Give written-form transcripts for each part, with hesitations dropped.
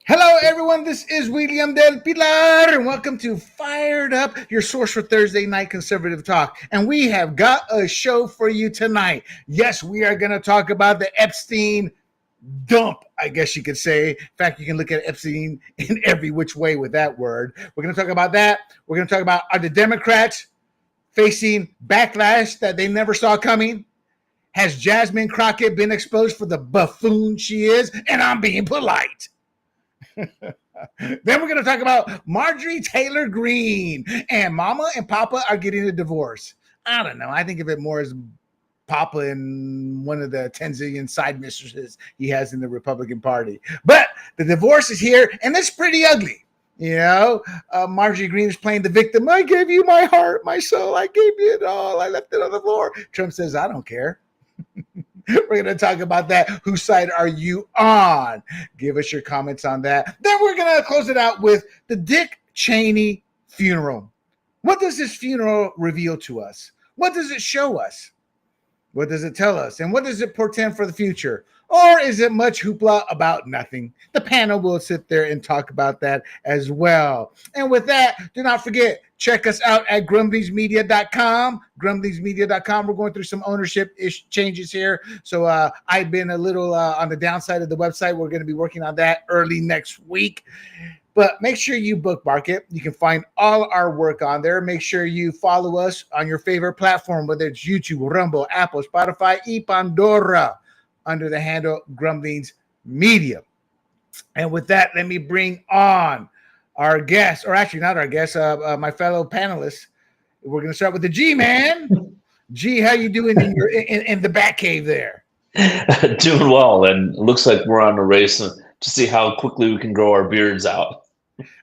Hello, everyone. This is William Del Pilar, and welcome to Fired Up, your source for Thursday night conservative talk. And we have got a show for you tonight. Yes, we are going to talk about the Epstein dump, I guess you could say. In fact, you can look at Epstein in every which way with that word. We're going to talk about that. We're going to talk about are the Democrats facing backlash that they never saw coming? Has Jasmine Crockett been exposed for the buffoon she is? And I'm being polite. Then we're going to talk about Marjorie Taylor Greene and Mama and Papa are getting a divorce. I don't know. I think of it more as Papa and one of the 10 zillion side mistresses he has in the Republican Party. But the divorce is here, and it's pretty ugly. Marjorie Greene is playing the victim. I gave you my heart, my soul. I gave you it all. I left it on the floor. Trump says, I don't care. We're going to talk about that. Whose side are you on? Give us your comments on that. Then we're going to close it out with the Dick Cheney funeral. What does this funeral reveal to us? What does it show us? What does it tell us? And what does it portend for the future? Or is it much hoopla about nothing? The panel will sit there and talk about that as well. And with that, do not forget, check us out at grumblingsmedia.com. Grumblingsmedia.com. We're going through some ownership changes here. So I've been a little on the downside of the website. We're going to be working on that early next week. But make sure you bookmark it. You can find all our work on there. Make sure you follow us on your favorite platform, whether it's YouTube, Rumble, Apple, Spotify, y Pandora, under the handle Grumblings Media. And with that, let me bring on our guest, or actually not our guest, my fellow panelists. We're going to start with the G-Man. G, how you doing in the back cave there? Doing well, and it looks like we're on a race to see how quickly we can grow our beards out.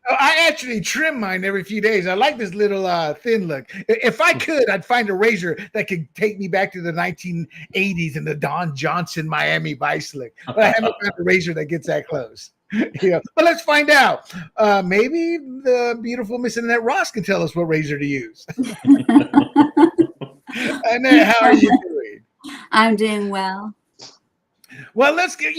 I actually trim mine every few days. I like this little thin look. If I could, I'd find a razor that could take me back to the 1980s and the Don Johnson Miami Vice look. But I haven't found a razor that gets that close. But let's find out. Maybe the beautiful Miss Annette Ross can tell us what razor to use. Annette, how are you doing? I'm doing well. Well, let's get,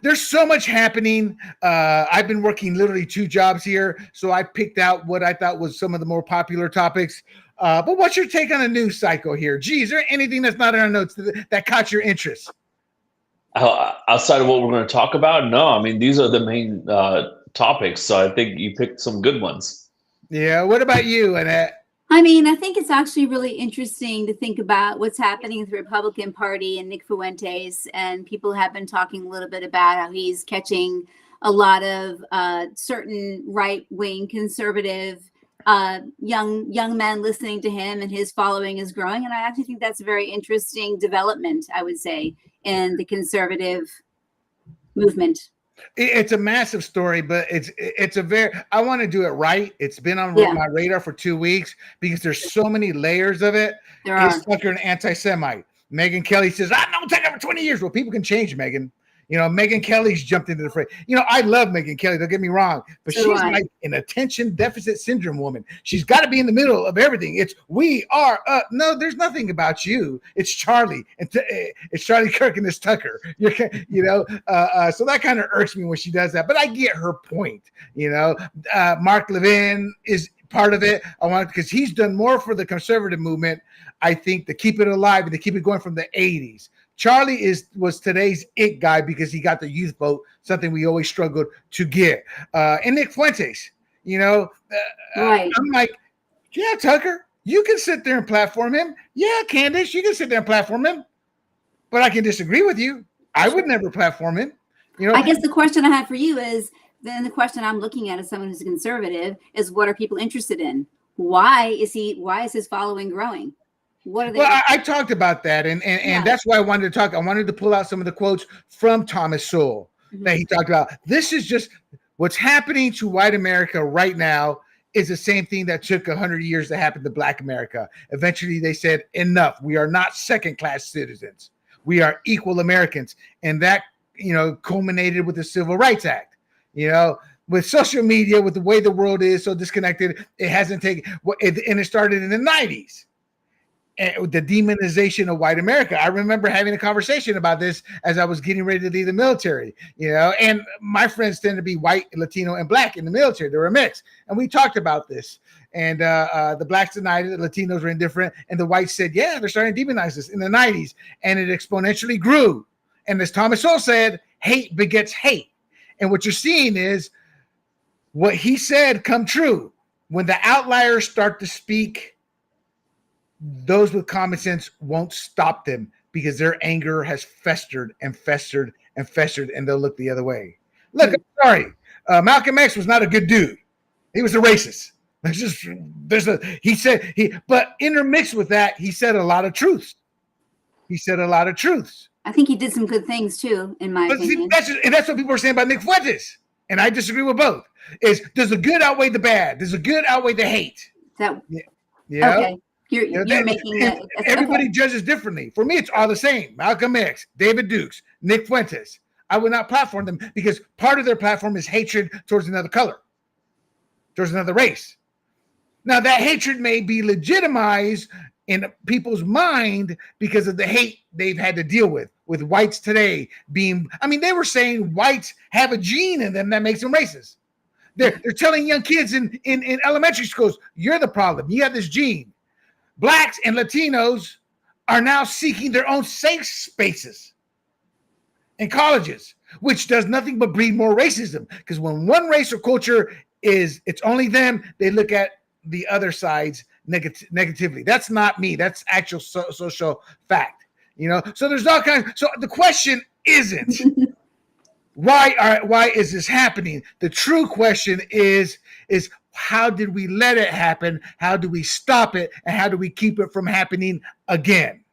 there's so much happening. I've been working literally 2 jobs here, so I picked out what I thought was some of the more popular topics. But what's your take on the news cycle here? Gee, is there anything that's not in our notes that caught your interest? Outside of what we're going to talk about? No, I mean, these are the main topics, so I think you picked some good ones. Yeah, what about you, Annette? I mean, I think it's actually really interesting to think about what's happening with the Republican Party and Nick Fuentes. And people have been talking a little bit about how he's catching a lot of certain right-wing conservative young men listening to him, and his following is growing. And I actually think that's a very interesting development, I would say, in the conservative movement. It's a massive story, but it's a very, I want to do it right. It's been on my radar for 2 weeks because there's so many layers of it. Is Tucker an anti-Semite? Megyn Kelly says, I've known Tucker for 20 years. Well, people can change, Megyn. Megyn Kelly's jumped into the fray. I love Megyn Kelly. Don't get me wrong, but she's like an attention deficit syndrome woman. She's got to be in the middle of everything. It's we are. No, there's nothing about you. It's Charlie, and it's Charlie Kirk and it's Tucker. So that kind of irks me when she does that. But I get her point. Mark Levin is part of it. I want because he's done more for the conservative movement, I think, to keep it alive and to keep it going from the 80s. Charlie was today's it guy because he got the youth vote, something we always struggled to get. And Nick Fuentes, right. I'm like, yeah, Tucker, you can sit there and platform him. Yeah, Candace, you can sit there and platform him. But I can disagree with you. I would never platform him. I guess the question I have for you is, then the question I'm looking at as someone who's a conservative is, what are people interested in? Why is his following growing? What are they? Well, I talked about that, and that's why I wanted to talk. I wanted to pull out some of the quotes from Thomas Sowell that he talked about. This is just what's happening to white America right now is the same thing that took 100 years to happen to Black America. Eventually, they said, enough. We are not second-class citizens. We are equal Americans. And that, culminated with the Civil Rights Act. With social media, with the way the world is so disconnected, it hasn't taken, and it started in the 90s. the demonization of white America. I remember having a conversation about this as I was getting ready to leave the military, and my friends tend to be white, Latino, and black in the military. They were a mix. And we talked about this. And the blacks denied it, the Latinos were indifferent, and the whites said, yeah, they're starting to demonize this in the 90s. And it exponentially grew. And as Thomas Sowell said, hate begets hate. And what you're seeing is what he said come true. When the outliers start to speak, those with common sense won't stop them because their anger has festered and festered and festered, and they'll look the other way. Look, I'm sorry. Malcolm X was not a good dude. He was a racist. But intermixed with that, he said a lot of truths. I think he did some good things too, in my opinion. That's what people are saying about Nick Fuentes. And I disagree with both. Does the good outweigh the bad? Does the good outweigh the hate? Okay. You're making that. Everybody judges differently. For me, it's all the same. Malcolm X, David Dukes, Nick Fuentes. I would not platform them because part of their platform is hatred towards another color, towards another race. Now, that hatred may be legitimized in people's mind because of the hate they've had to deal with whites today they were saying whites have a gene in them that makes them racist. They're telling young kids in elementary schools, you're the problem. You have this gene. Blacks and Latinos are now seeking their own safe spaces in colleges, which does nothing but breed more racism. Because when one race or culture it's only them, they look at the other side's negatively. That's not me. That's actual social fact. So there's all kinds. So the question isn't why is this happening? The true question is how did we let it happen? How do we stop it? And how do we keep it from happening again?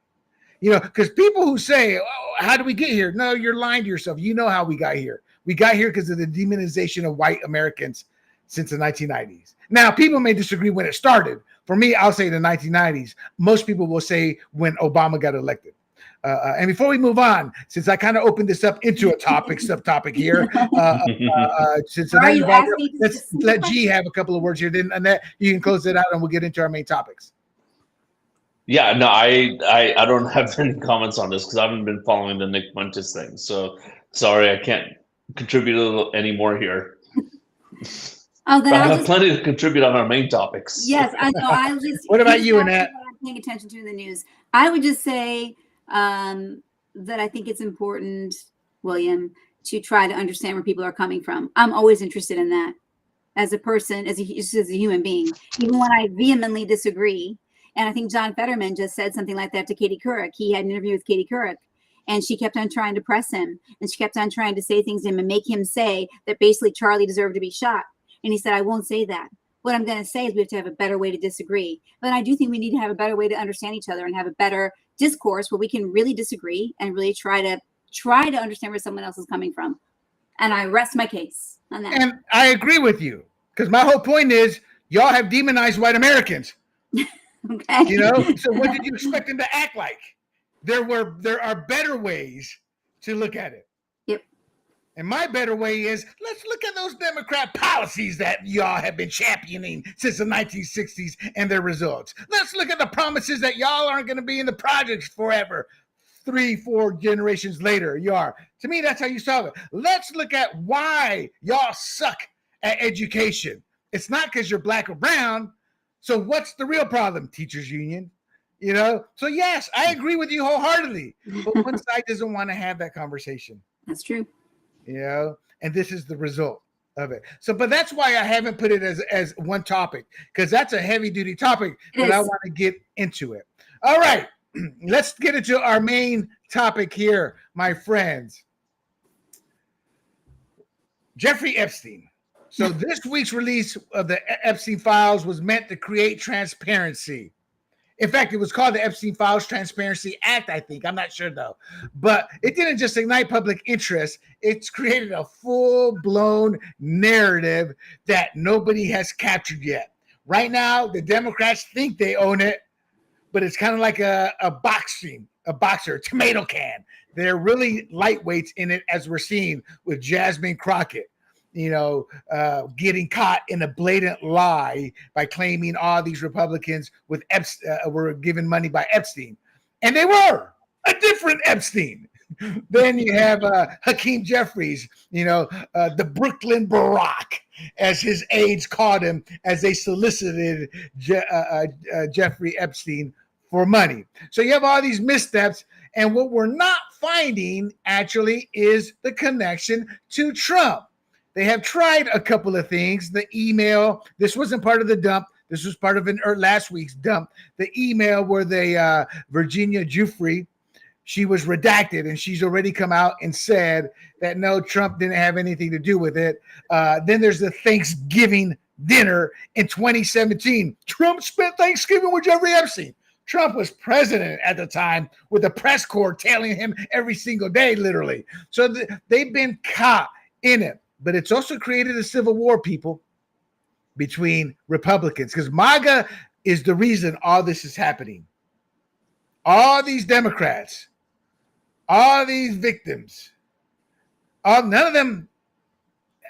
Because people who say, oh, how do we get here? No, you're lying to yourself. You know how we got here. We got here because of the demonization of white Americans since the 1990s. Now, people may disagree when it started. For me, I'll say the 1990s. Most people will say when Obama got elected. And before we move on, since I kind of opened this up into a subtopic here, let's let G have a couple of words here. Then Annette, you can close it out, and we'll get into our main topics. Yeah, no, I don't have any comments on this because I haven't been following the Nick Fuentes thing. So sorry, I can't contribute any more here. Oh, then I have plenty to contribute on our main topics. Yes, I know. What about you, Annette? I'm paying attention to the news. I would just say that I think it's important, William, to try to understand where people are coming from. I'm always interested in that as a person, as a human being, even when I vehemently disagree. And I think John Fetterman just said something like that to Katie Couric. He had an interview with Katie Couric, and she kept on trying to press him, and she kept on trying to say things to him and make him say that basically Charlie deserved to be shot. And he said, I won't say that. What I'm going to say is we have to have a better way to disagree. But I do think we need to have a better way to understand each other and have a better discourse where we can really disagree and really try to understand where someone else is coming from. And I rest my case on that. And I agree with you because my whole point is y'all have demonized white Americans. Okay. So what did you expect them to act like? There are better ways to look at it. Yep. And my better way is let's look at those Democrat policies that y'all have been championing since the 1960s and their results. Let's look at the promises that y'all aren't going to be in the projects forever. 3-4 generations later, you are. To me, that's how you solve it. Let's look at why y'all suck at education. It's not because you're black or brown. So what's the real problem? Teachers union, So yes, I agree with you wholeheartedly. But one side doesn't want to have that conversation. That's true. And this is the result of it. So, but that's why I haven't put it as one topic, because that's a heavy duty topic, but I want to get into it. All right, let's get into our main topic here, my friends. Jeffrey Epstein. So this week's release of the Epstein Files was meant to create transparency. In fact, it was called the Epstein Files Transparency Act, I think. I'm not sure, though. But it didn't just ignite public interest. It's created a full-blown narrative that nobody has captured yet. Right now, the Democrats think they own it, but it's kind of like a boxer, tomato can. They're really lightweights in it, as we're seeing with Jasmine Crockett. getting caught in a blatant lie by claiming all these Republicans were given money by Epstein. And they were a different Epstein. Then you have Hakeem Jeffries, the Brooklyn Barack, as his aides called him, as they solicited Jeffrey Epstein for money. So you have all these missteps. And what we're not finding actually is the connection to Trump. They have tried a couple of things. The email, this wasn't part of the dump. This was part of last week's dump. The email where Virginia Giuffre, she was redacted, and she's already come out and said that no, Trump didn't have anything to do with it. Then there's the Thanksgiving dinner in 2017. Trump spent Thanksgiving with Jeffrey Epstein. Trump was president at the time with a press corps tailing him every single day, literally. So they've been caught in it. But it's also created a civil war, people, between Republicans, because MAGA is the reason all this is happening. All these Democrats, all these victims, none of them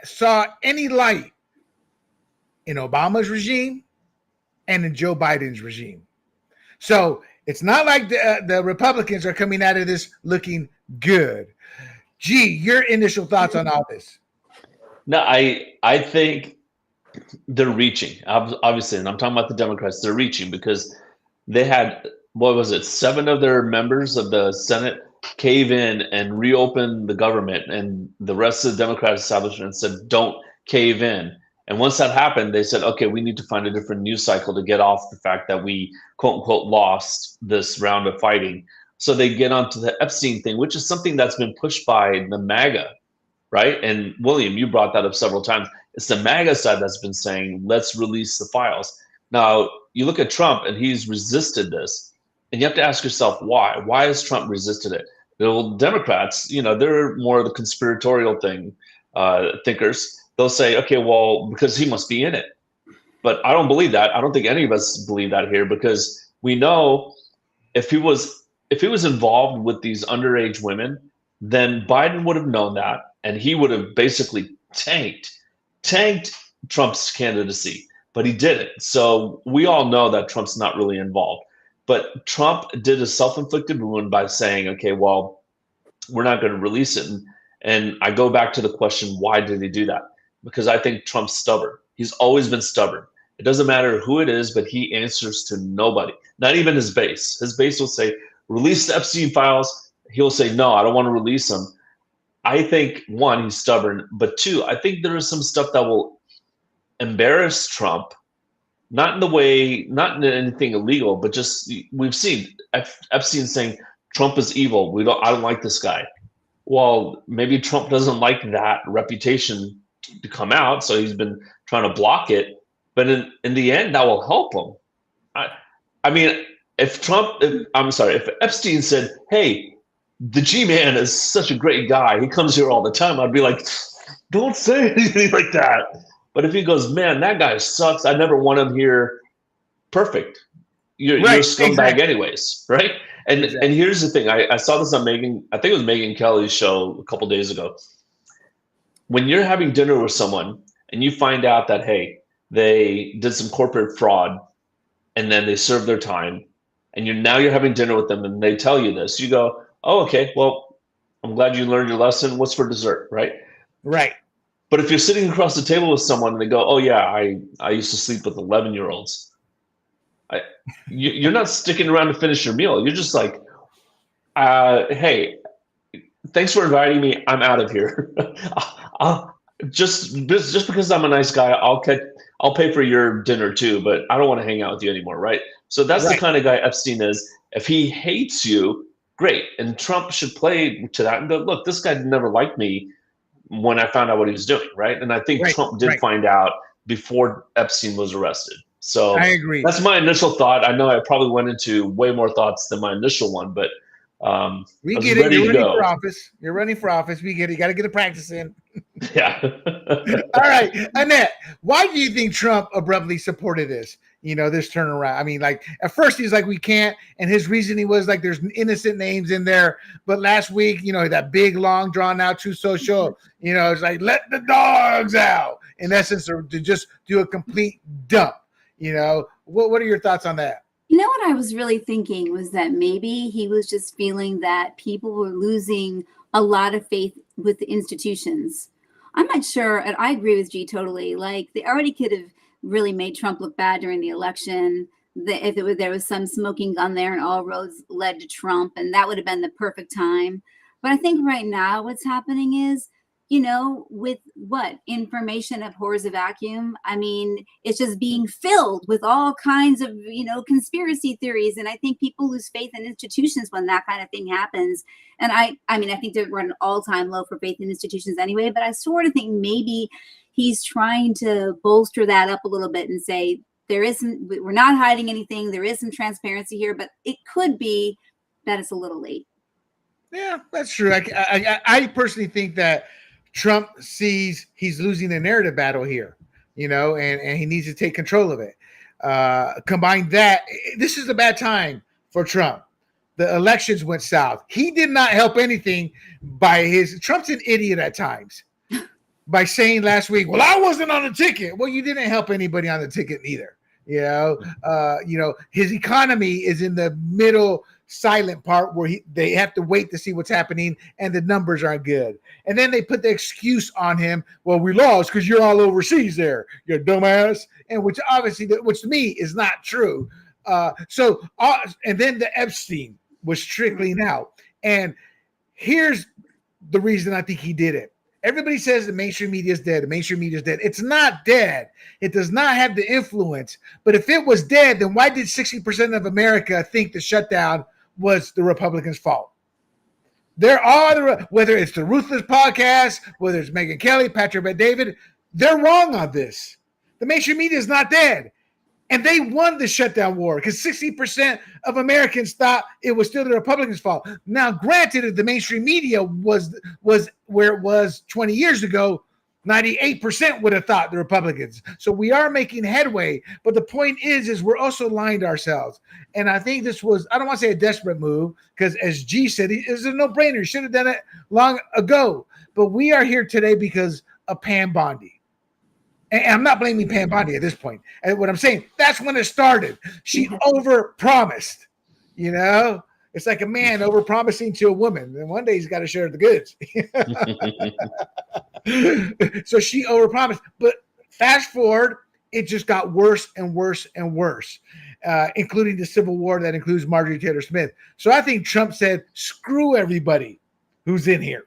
saw any light in Obama's regime and in Joe Biden's regime. So it's not like the Republicans are coming out of this looking good. Gee, your initial thoughts on all this? No, I think they're reaching, obviously, and I'm talking about the Democrats. They're reaching because they had, 7 of their members of the Senate cave in and reopen the government, and the rest of the Democratic establishment said, don't cave in. And once that happened, they said, okay, we need to find a different news cycle to get off the fact that we, quote unquote, lost this round of fighting. So they get onto the Epstein thing, which is something that's been pushed by the MAGA, right? And William, you brought that up several times. It's the MAGA side that's been saying, let's release the files. Now, you look at Trump, and he's resisted this. And you have to ask yourself, why? Why has Trump resisted it? The Democrats, they're more of the conspiratorial thinkers. They'll say, okay, well, because he must be in it. But I don't believe that. I don't think any of us believe that here, because we know if he was involved with these underage women, then Biden would have known that, and he would have basically tanked Trump's candidacy, but he didn't. So we all know that Trump's not really involved. But Trump did a self-inflicted wound by saying, okay, well, we're not going to release it. And I go back to the question, why did he do that? Because I think Trump's stubborn. He's always been stubborn. It doesn't matter who it is, but he answers to nobody, not even his base. His base will say, release the Epstein files. He'll say, no, I don't want to release them. I think, 1, he's stubborn, but 2, I think there is some stuff that will embarrass Trump, not in anything illegal, but just, we've seen Epstein saying Trump is evil. I don't like this guy. Well, maybe Trump doesn't like that reputation to come out, so he's been trying to block it. But in the end, that will help him. I mean, if Epstein said, hey, the G-Man is such a great guy, he comes here all the time, I'd be like, don't say anything like that. But if he goes, man, that guy sucks, I never want him here, perfect. You're a scumbag exactly. Anyways, right? And exactly. And here's the thing, I saw this on I think it was Megyn Kelly's show a couple days ago. When you're having dinner with someone and you find out that, hey, they did some corporate fraud and then they served their time, and now you're having dinner with them and they tell you this, you go, oh, okay, well, I'm glad you learned your lesson. What's for dessert, right? Right. But if you're sitting across the table with someone and they go, oh, yeah, I used to sleep with 11-year-olds, you're not sticking around to finish your meal. You're just like, hey, thanks for inviting me. I'm out of here. Just because I'm a nice guy, I'll pay for your dinner too, but I don't want to hang out with you anymore, right? So that's the kind of guy Epstein is. If he hates you, great. And Trump should play to that and go, look, this guy never liked me when I found out what he was doing, right? And I think Trump did find out before Epstein was arrested. So I agree. That's my initial thought. I know I probably went into way more thoughts than my initial one, but we get it. You're running for office. You're running for office. We get it. You got to get the practice in. Yeah. All right, Annette, why do you think Trump abruptly supported this? this turnaround. I mean, like at first he's like, we can't. And his reasoning was like, there's innocent names in there. But last week, that big, long drawn out Truth Social, it's like, let the dogs out in essence, to just do a complete dump. What are your thoughts on that? What I was really thinking was that maybe he was just feeling that people were losing a lot of faith with the institutions. I'm not sure, and I agree with G totally. Like, they already could have really made Trump look bad during the election. If there was some smoking gun there and all roads led to Trump, and that would have been the perfect time. But I think right now what's happening is, with what information abhors a vacuum. I mean, it's just being filled with all kinds of, conspiracy theories. And I think people lose faith in institutions when that kind of thing happens. And I think we're at an all-time low for faith in institutions anyway, but I sort of think maybe he's trying to bolster that up a little bit and say, we're not hiding anything. There is some transparency here, but it could be that it's a little late. Yeah, that's true. I personally think that Trump sees he's losing the narrative battle here, and he needs to take control of it. Combine that, this is a bad time for Trump. The elections went south. He did not help anything Trump's an idiot at times by saying last week, well, I wasn't on the ticket. Well, you didn't help anybody on the ticket either. His economy is in the middle silent part where they have to wait to see what's happening and the numbers aren't good. And then they put the excuse on him. Well, we lost because you're all overseas there, you dumbass. And which to me is not true. And then the Epstein was trickling out. And here's the reason I think he did it. Everybody says the mainstream media is dead. The mainstream media is dead. It's not dead. It does not have the influence. But if it was dead, then why did 60% of America think the shutdown was the Republicans' fault? Whether it's the Ruthless Podcast, whether it's Megyn Kelly, Patrick Bet-David, they're wrong on this. The mainstream media is not dead. And they won the shutdown war because 60% of Americans thought it was still the Republicans' fault. Now, granted, if the mainstream media was where it was 20 years ago, 98% would have thought the Republicans. So we are making headway. But the point is we're also lying to ourselves. And I think this was, I don't want to say a desperate move, because as G said, it was a no-brainer. He should have done it long ago. But we are here today because of Pam Bondi. And I'm not blaming Pam Bondi at this point. And what I'm saying, that's when it started. She overpromised, It's like a man overpromising to a woman. And one day he's got to share the goods. So she overpromised. But fast forward, it just got worse and worse and worse, including the Civil War that includes Marjorie Taylor Smith. So I think Trump said, screw everybody who's in here.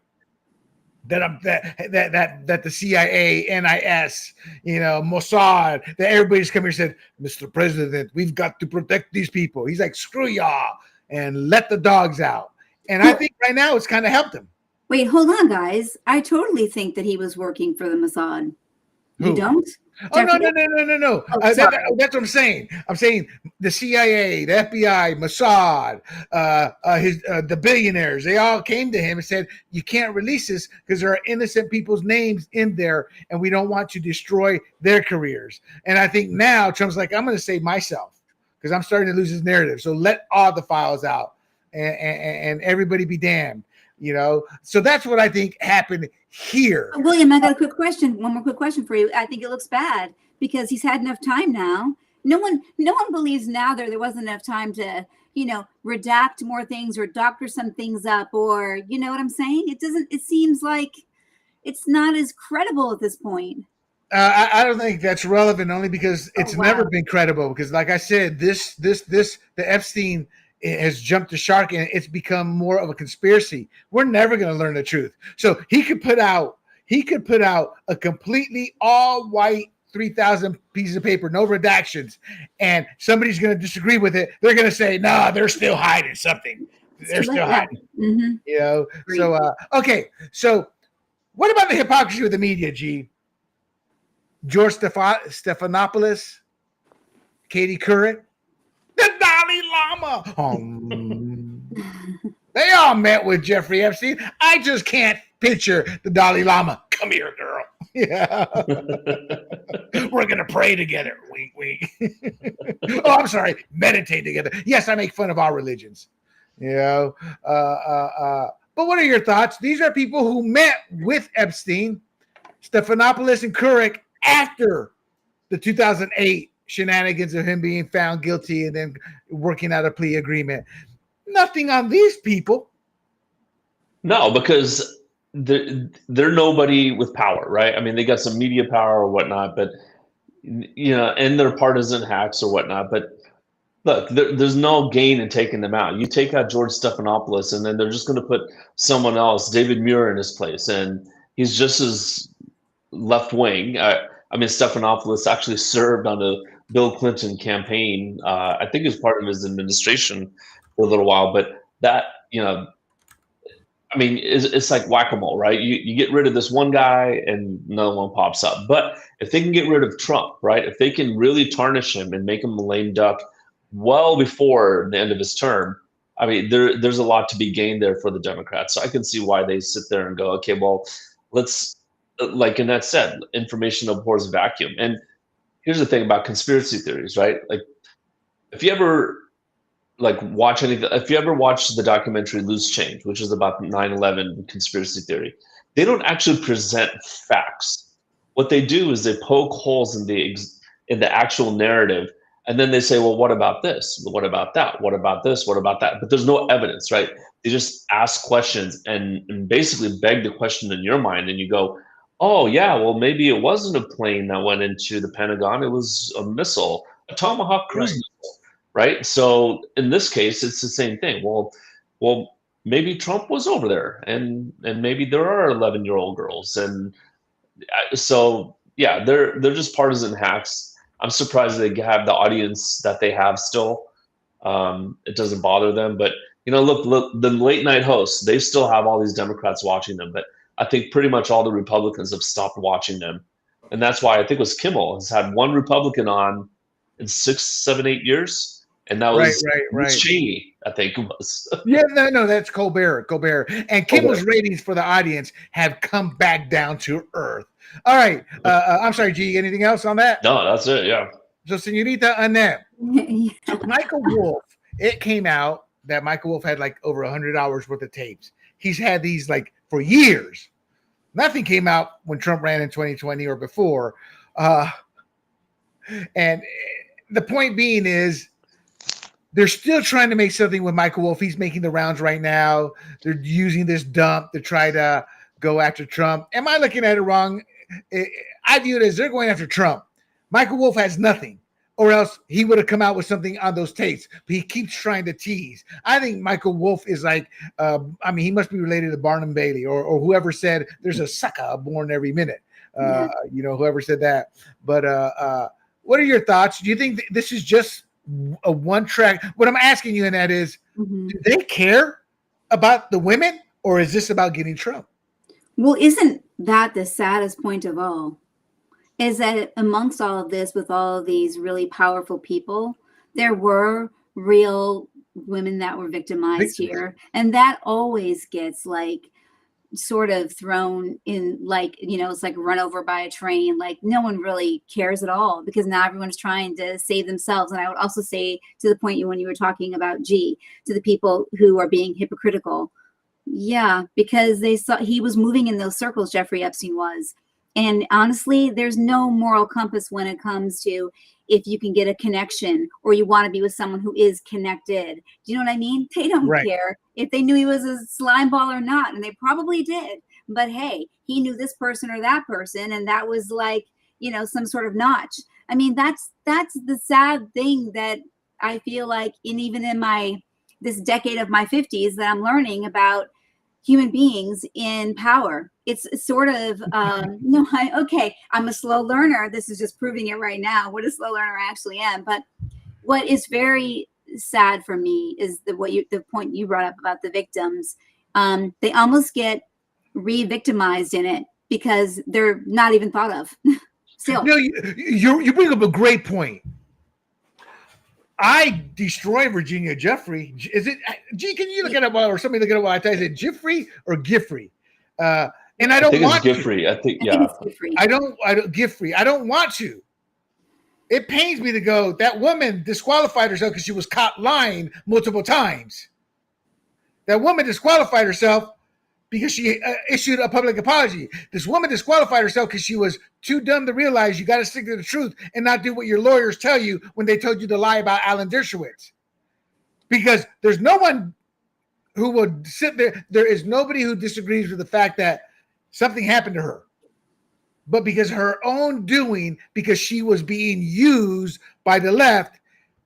That the CIA, NIS, Mossad, that everybody's come here and said, Mr. President, we've got to protect these people. He's like, screw y'all and let the dogs out. And I think right now it's kind of helped him. Wait, hold on, guys. I totally think that he was working for the Mossad. You don't? Oh, no. Oh, that's what I'm saying. I'm saying the CIA, the FBI, Mossad, the billionaires, they all came to him and said, you can't release this because there are innocent people's names in there and we don't want to destroy their careers. And I think now Trump's like, I'm going to save myself because I'm starting to lose his narrative. So let all the files out and everybody be damned. So that's what I think happened here. William, I got a quick question. One more quick question for you. I think it looks bad because he's had enough time now. No one believes now there wasn't enough time to, redact more things or doctor some things up, or you know what I'm saying? It seems like it's not as credible at this point. I don't think that's relevant, only because it's never been credible. Because like I said, the Epstein has jumped the shark and it's become more of a conspiracy. We're never going to learn the truth. So he could put out a completely all white 3,000 pieces of paper, no redactions, and somebody's going to disagree with it. They're going to say, no, they're still hiding something. They're still hiding. Mm-hmm. So, okay. So what about the hypocrisy with the media, G? George Stephanopoulos, Katie Couric, the Dalai Lama. They all met with Jeffrey Epstein. I just can't picture the Dalai Lama. Come here, girl. Yeah. We're going to pray together. Wink, wink. Oh, I'm sorry. Meditate together. Yes, I make fun of our religions. You know, but what are your thoughts? These are people who met with Epstein, Stephanopoulos, and Couric after the 2008 shenanigans of him being found guilty and then working out a plea agreement. Nothing on these people. No, because they're nobody with power, right? I mean, they got some media power or whatnot, but and they're partisan hacks or whatnot. But look, there's no gain in taking them out. You take out George Stephanopoulos, and then they're just going to put someone else, David Muir, in his place, and he's just as left wing. I mean, Stephanopoulos actually served on the Bill Clinton campaign. I think as part of his administration for a little while, but that I mean, it's like whack-a-mole, right? You get rid of this one guy and another one pops up. But if they can get rid of Trump, right? If they can really tarnish him and make him a lame duck well before the end of his term, I mean, there's a lot to be gained there for the Democrats. So I can see why they sit there and go, okay, well, let's, like Annette said, information abhors vacuum. And here's the thing about conspiracy theories, right? Like, if you ever if you ever watch the documentary Loose Change, which is about 9/11 conspiracy theory, they don't actually present facts. What they do is they poke holes in the actual narrative, and then they say, well, what about this? What about that? What about this? What about that? But there's no evidence, right? They just ask questions and basically beg the question in your mind, and you go, oh yeah, well, maybe it wasn't a plane that went into the Pentagon. It was a missile, a Tomahawk cruise missile. Right. So in this case, it's the same thing. Well, maybe Trump was over there, and maybe there are 11-year-old girls, and so yeah, they're just partisan hacks. I'm surprised they have the audience that they have still. It doesn't bother them, but look, the late night hosts, they still have all these Democrats watching them, but I think pretty much all the Republicans have stopped watching them, and that's why I think it was Kimmel has had one Republican on in 6, 7, 8 years. And that was right. Cheney, I think it was. Yeah, no, that's Colbert. And Kimmel's ratings for the audience have come back down to earth. All right. I'm sorry, G, anything else on that? No, that's it, yeah. So, Senorita Annette, Michael Wolff, it came out that Michael Wolff had like over 100 hours worth of tapes. He's had these like for years. Nothing came out when Trump ran in 2020 or before. And the point being is, they're still trying to make something with Michael Wolff. He's making the rounds right now. They're using this dump to try to go after Trump. Am I looking at it wrong? I view it as they're going after Trump. Michael Wolff has nothing, or else he would have come out with something on those tapes. But he keeps trying to tease. I think Michael Wolff is like, he must be related to Barnum Bailey or whoever said there's a sucker born every minute. Whoever said that. But what are your thoughts? Do you think this is just a one track? What I'm asking you in that is, do they care about the women, or is this about getting Trump? Well, isn't that the saddest point of all? Is that amongst all of this, with all of these really powerful people, there were real women that were victimized here, and that always gets like sort of thrown in, like, it's like run over by a train. Like, no one really cares at all, because now everyone's trying to save themselves. And I would also say, to the point when you were talking about to the people who are being hypocritical, because they saw he was moving in those circles, Jeffrey Epstein was. And honestly, there's no moral compass when it comes to if you can get a connection or you want to be with someone who is connected. Do you know what I mean? They don't care if they knew he was a slime ball or not, and they probably did. But hey, he knew this person or that person, and that was like, some sort of notch. I mean, that's the sad thing that I feel like even in this decade of my 50s, that I'm learning about human beings in power. It's sort of, I'm a slow learner. This is just proving it right now, what a slow learner I actually am. But what is very sad for me is the point you brought up about the victims. They almost get re-victimized in it because they're not even thought of still. You bring up a great point. I destroy Virginia Giuffre. Is it G? Can you look at it or somebody look at it while I tell you? Is it Giuffre or Giffrey? And I I don't think it's want to. gift free. I think, I yeah. think it's good free. I don't gift free. I don't want to. It pains me to go, that woman disqualified herself because she was caught lying multiple times. That woman disqualified herself because she issued a public apology. This woman disqualified herself because she was too dumb to realize you got to stick to the truth and not do what your lawyers tell you when they told you to lie about Alan Dershowitz. Because there's no one who would sit there. There is nobody who disagrees with the fact that something happened to her. But because of her own doing, because she was being used by the left,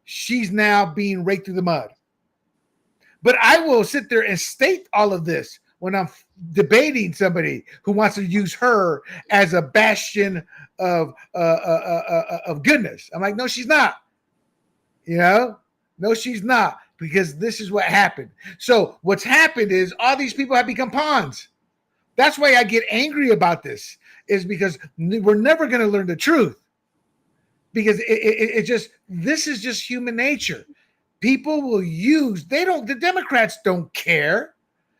she's now being raked through the mud. But I will sit there and state all of this when I'm debating somebody who wants to use her as a bastion of goodness. I'm like, no, she's not. You know, no, she's not, because this is what happened. So what's happened is all these people have become pawns. That's why I get angry about this, is because we're never going to learn the truth, because it just, this is just human nature. People will use, the Democrats don't care.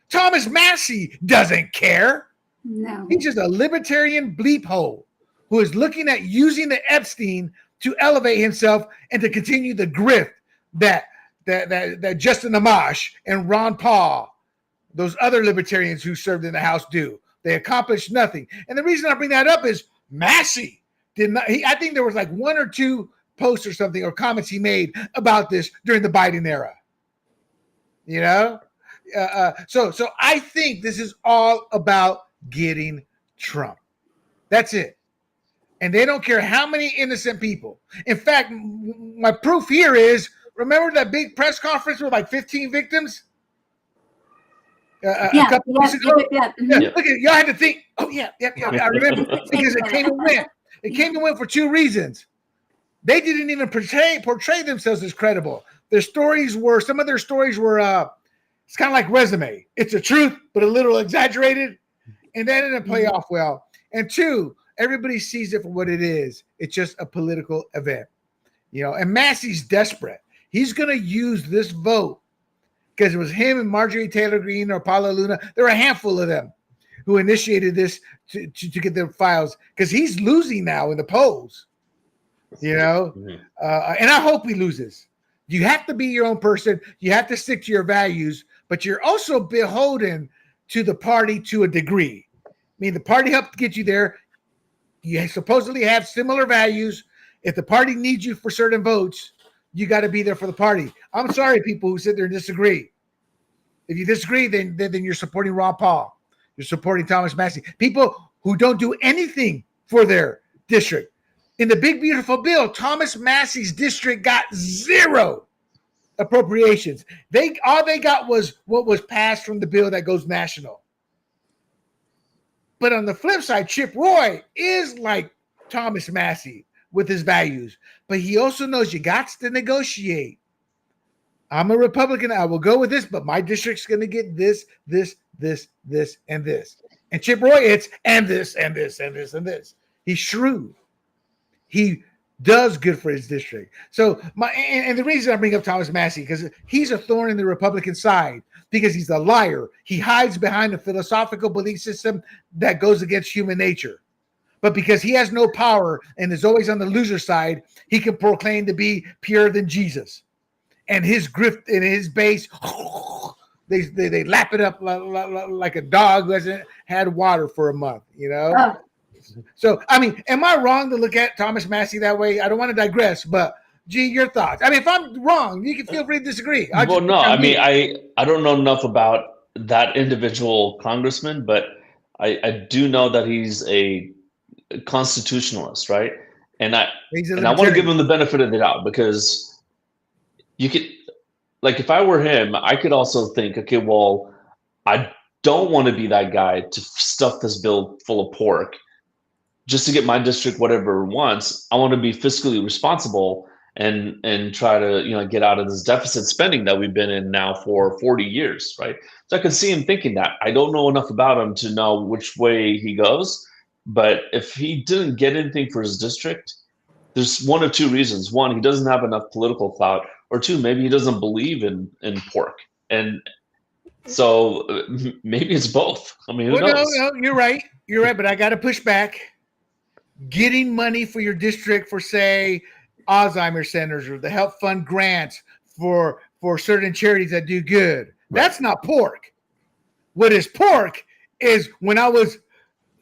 Thomas Massey doesn't care. No. He's just a libertarian bleep hole who is looking at using the Epstein to elevate himself and to continue the grift that Justin Amash and Ron Paul, those other libertarians who served in the House, do. They accomplished nothing. And the reason I bring that up is Massey did not. I think there was like one or two posts or something or comments he made about this during the Biden era. You know, so I think this is all about getting Trump. That's it. And they don't care how many innocent people. In fact, my proof here is, remember that big press conference with like 15 victims? A couple weeks ago? Yeah. Look at, y'all had to think, oh yeah, I remember, because it came and went. It came and went for two reasons. They didn't even portray themselves as credible. Some of their stories were, it's kind of like Resume. It's the truth, but a little exaggerated. And that didn't play off well. And two, everybody sees it for what it is. It's just a political event. You know, and Massey's desperate. He's going to use this vote, because it was him and Marjorie Taylor Greene or Paula Luna. There were a handful of them who initiated this to get their files, because he's losing now in the polls. You know, and I hope he loses. You have to be your own person. You have to stick to your values, but you're also beholden to the party to a degree. I mean, the party helped get you there. You supposedly have similar values. If the party needs you for certain votes, you got to be there for the party. I'm sorry, people who sit there and disagree. If you disagree, then you're supporting Ron Paul. You're supporting Thomas Massey. People who don't do anything for their district. In the big, beautiful bill, Thomas Massey's district got zero appropriations. All they got was what was passed from the bill that goes national. But on the flip side, Chip Roy is like Thomas Massey with his values, but he also knows you got to negotiate. I'm a Republican. I will go with this, but my district's going to get this, and this. And Chip Roy, it's and this, and this, and this, and this. He's shrewd. He does good for his district. So and the reason I bring up Thomas Massey, because he's a thorn in the Republican side, because he's a liar. He hides behind a philosophical belief system that goes against human nature. But because he has no power and is always on the loser side, he can proclaim to be purer than Jesus. And his grift and his base, they lap it up like a dog who hasn't had water for a month, you know? Oh. So, I mean, am I wrong to look at Thomas Massey that way? I don't want to digress, but G, your thoughts. I mean, if I'm wrong, you can feel free to disagree. I don't know enough about that individual congressman, but I do know that he's a constitutionalist, right? And I want to give him the benefit of the doubt, because you could, like, if I were him, I could also think, okay, well, I don't want to be that guy to stuff this bill full of pork just to get my district whatever it wants. I want to be fiscally responsible and try to, get out of this deficit spending that we've been in now for 40 years, right? So I could see him thinking that. I don't know enough about him to know which way he goes, but if he didn't get anything for his district, there's one of two reasons. One, he doesn't have enough political clout, or two, maybe he doesn't believe in pork. And So maybe it's both. I mean, who Well, knows? no, you're right. You're right, but I got to push back. Getting money for your district for, say, Alzheimer's centers or the health fund grants for certain charities that do good. Right. That's not pork. What is pork is when I was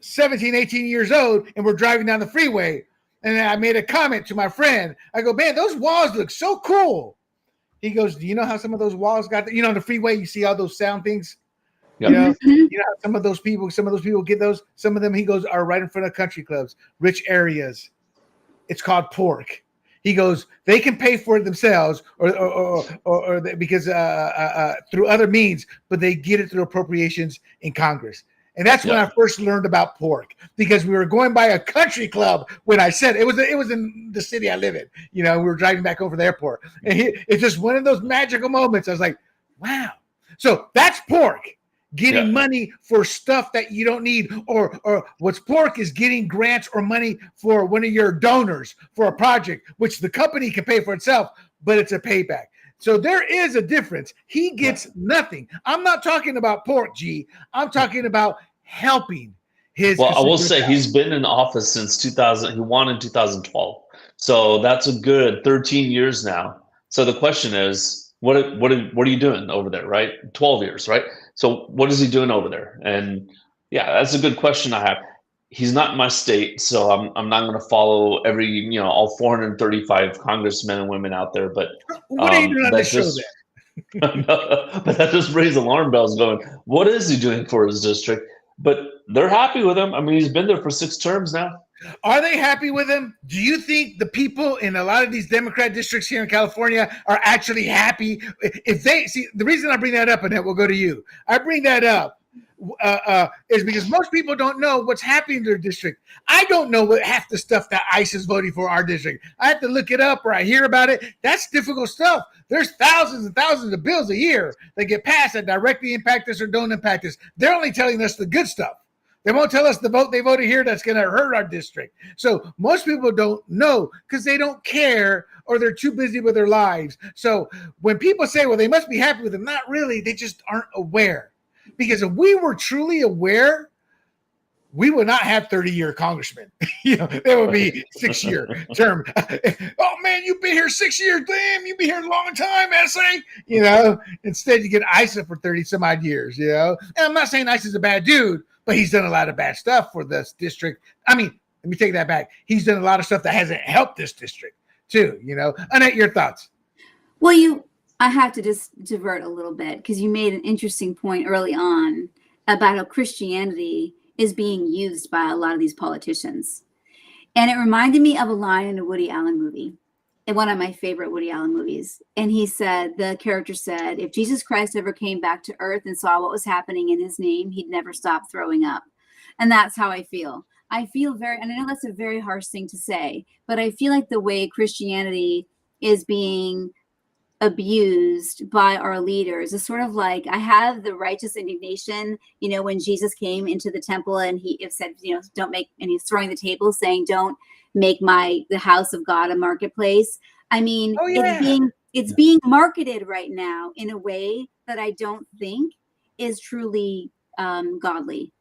17, 18 years old and we're driving down the freeway and I made a comment to my friend. I go, man, those walls look so cool. He goes, do you know how some of those walls got the, on the freeway, you see all those sound things? Yep. You know, some of those people get those. Some of them, he goes, are right in front of country clubs, rich areas. It's called pork. He goes, they can pay for it themselves or because through other means, but they get it through appropriations in Congress. And that's when I first learned about pork, because we were going by a country club when I said it was in the city I live in. We were driving back over the airport, and it's just one of those magical moments. I was like, wow. So that's pork. Getting money for stuff that you don't need, or what's pork is getting grants or money for one of your donors for a project, which the company can pay for itself, but it's a payback. So there is a difference. He gets nothing. I'm not talking about pork, G. I'm talking about helping his. Well, I will say he's been in office since 2000. He won in 2012. So that's a good 13 years now. So the question is, what are you doing over there, right? 12 years, right? So what is he doing over there? And yeah, that's a good question I have. He's not in my state, so I'm not going to follow every, all 435 congressmen and women out there. But what are you doing on this show then? But that just raised alarm bells going, what is he doing for his district? But they're happy with him. I mean, he's been there for 6 terms now. Are they happy with him? Do you think the people in a lot of these Democrat districts here in California are actually happy? If they see, the reason I bring that up, and that will go to you, I bring that up is because most people don't know what's happening in their district. I don't know what half the stuff that ICE is voting for our district. I have to look it up or I hear about it. That's difficult stuff. There's thousands and thousands of bills a year that get passed that directly impact us or don't impact us. They're only telling us the good stuff. They won't tell us the vote they voted here that's going to hurt our district. So most people don't know because they don't care or they're too busy with their lives. So when people say, well, they must be happy with them, not really. They just aren't aware. Because if we were truly aware, we would not have 30-year congressmen. They would be 6-year term. Oh, man, you've been here 6 years. Damn, you've been here a long time, SA. Instead you get ISA for 30 some odd years, And I'm not saying ISA's a bad dude, but he's done a lot of bad stuff for this district. I mean, let me take that back. He's done a lot of stuff that hasn't helped this district too, Annette, your thoughts? Well, I have to just divert a little bit because you made an interesting point early on about how Christianity is being used by a lot of these politicians. And it reminded me of a line in a Woody Allen movie, in one of my favorite Woody Allen movies. And the character said, if Jesus Christ ever came back to earth and saw what was happening in his name, he'd never stop throwing up. And that's how I feel. I feel and I know that's a very harsh thing to say, but I feel like the way Christianity is being abused by our leaders is sort of like, I have the righteous indignation, when Jesus came into the temple and he said, don't make, and he's throwing the table saying, don't make the house of God a marketplace. I mean, it's being marketed right now in a way that I don't think is truly godly.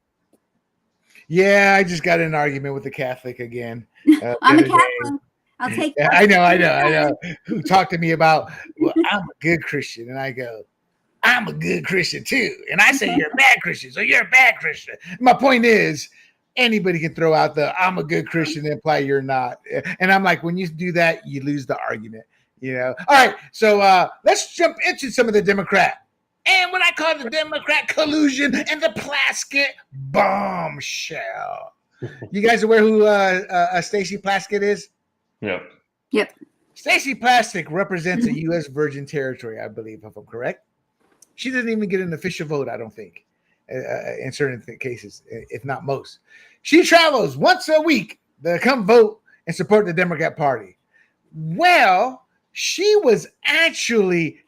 Yeah, I just got in an argument with a Catholic again. I'm a Catholic. I'll take that. I know. Who talked to me about, well, I'm a good Christian. And I go, I'm a good Christian too. And I say, you're a bad Christian. So you're a bad Christian. My point is, anybody can throw out the I'm a good Christian and imply you're not. And I'm like, when you do that, you lose the argument. All right. So let's jump into some of the Democrat. And what I call the Democrat collusion and the Plaskett bombshell. You guys aware who Stacey Plaskett is? Yep. Stacey Plaskett represents a U.S. Virgin Territory, I believe, if I'm correct. She doesn't even get an official vote, I don't think, in certain cases, if not most. She travels once a week to come vote and support the Democrat Party. Well, she was actually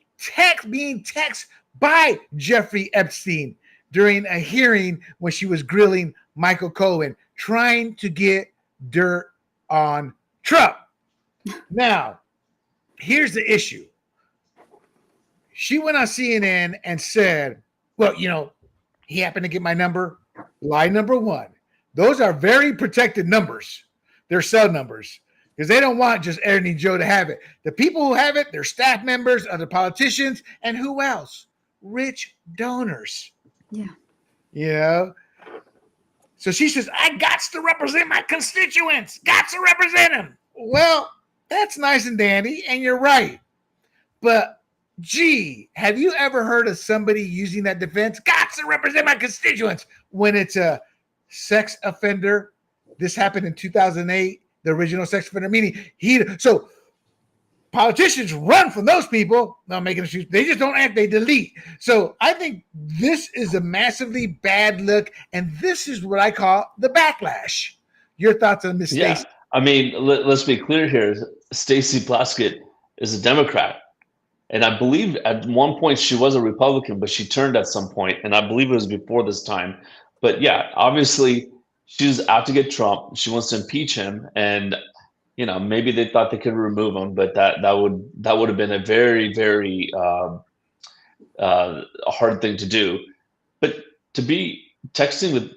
being texted by Jeffrey Epstein during a hearing when she was grilling Michael Cohen, trying to get dirt on Trump. Now, here's the issue. She went on CNN and said Well, he happened to get my number. Lie number one. Those are very protected numbers. They're cell numbers because they don't want just any Joe to have it. The people who have it, they're staff members, other politicians, and who else? Rich donors. Yeah. So she says, I got to represent my constituents. Got to represent them. Well, that's nice and dandy, and you're right. But gee, have you ever heard of somebody using that defense? Got to represent my constituents when it's a sex offender. This happened in 2008, the original sex offender, meaning so politicians run from those people. Not making excuses. They just don't act, they delete. So I think this is a massively bad look, and this is what I call the backlash. Your thoughts on this, Yeah. Stacey? I mean, let's be clear here. Stacey Plaskett is a Democrat. And I believe at one point she was a Republican, but she turned at some point, and I believe it was before this time. But yeah, obviously she's out to get Trump. She wants to impeach him, and maybe they thought they could remove him, but that would have been a very, very hard thing to do. But to be texting with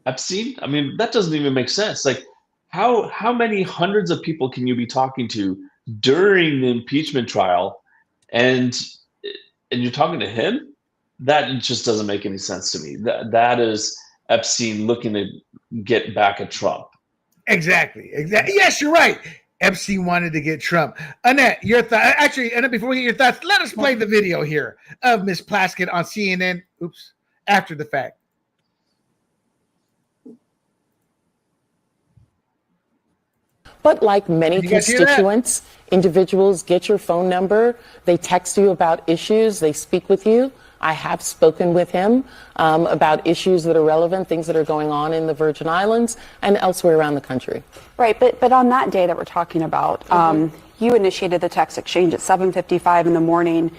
Epstein, I mean, that doesn't even make sense. Like, how many hundreds of people can you be talking to during the impeachment trial? And you're talking to him? That just doesn't make any sense to me. That is Epstein looking to get back at Trump. Exactly. Yes, you're right. Epstein wanted to get Trump. Annette, your thought. Actually, Annette, before we get your thoughts, let us play the video here of Miss Plaskett on CNN. Oops, after the fact. But like many constituents, individuals get your phone number, they text you about issues, they speak with you. I have spoken with him about issues that are relevant, things that are going on in the Virgin Islands and elsewhere around the country. Right, but on that day that we're talking about, you initiated the text exchange at 7:55 in the morning.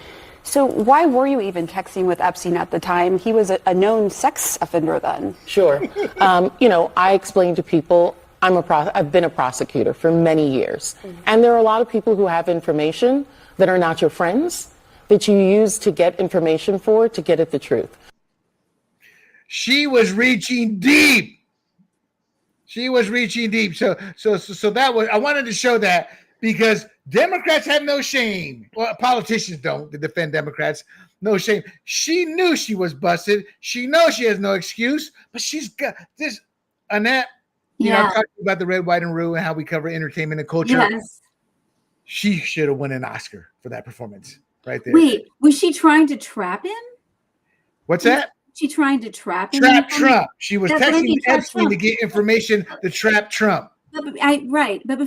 So why were you even texting with Epstein at the time? He was a known sex offender then. Sure. I explained to people, I've been a prosecutor for many years. And there are a lot of people who have information that are not your friends that you use to get information to get at the truth. She was reaching deep. So that was, I wanted to show that because Democrats have no shame. Well, politicians don't to defend Democrats. No shame. She knew she was busted. She knows she has no excuse, but she's got this. Annette, I talked about the Red, White, and Rue and how we cover entertainment and culture. Yes. She should have won an Oscar for that performance right there. Wait, was she trying to trap him? What's that? Was she trying to trap him? Trap Trump. She was That's what I texting mean, trap Epstein Trump. to get information to trap Trump. Right. But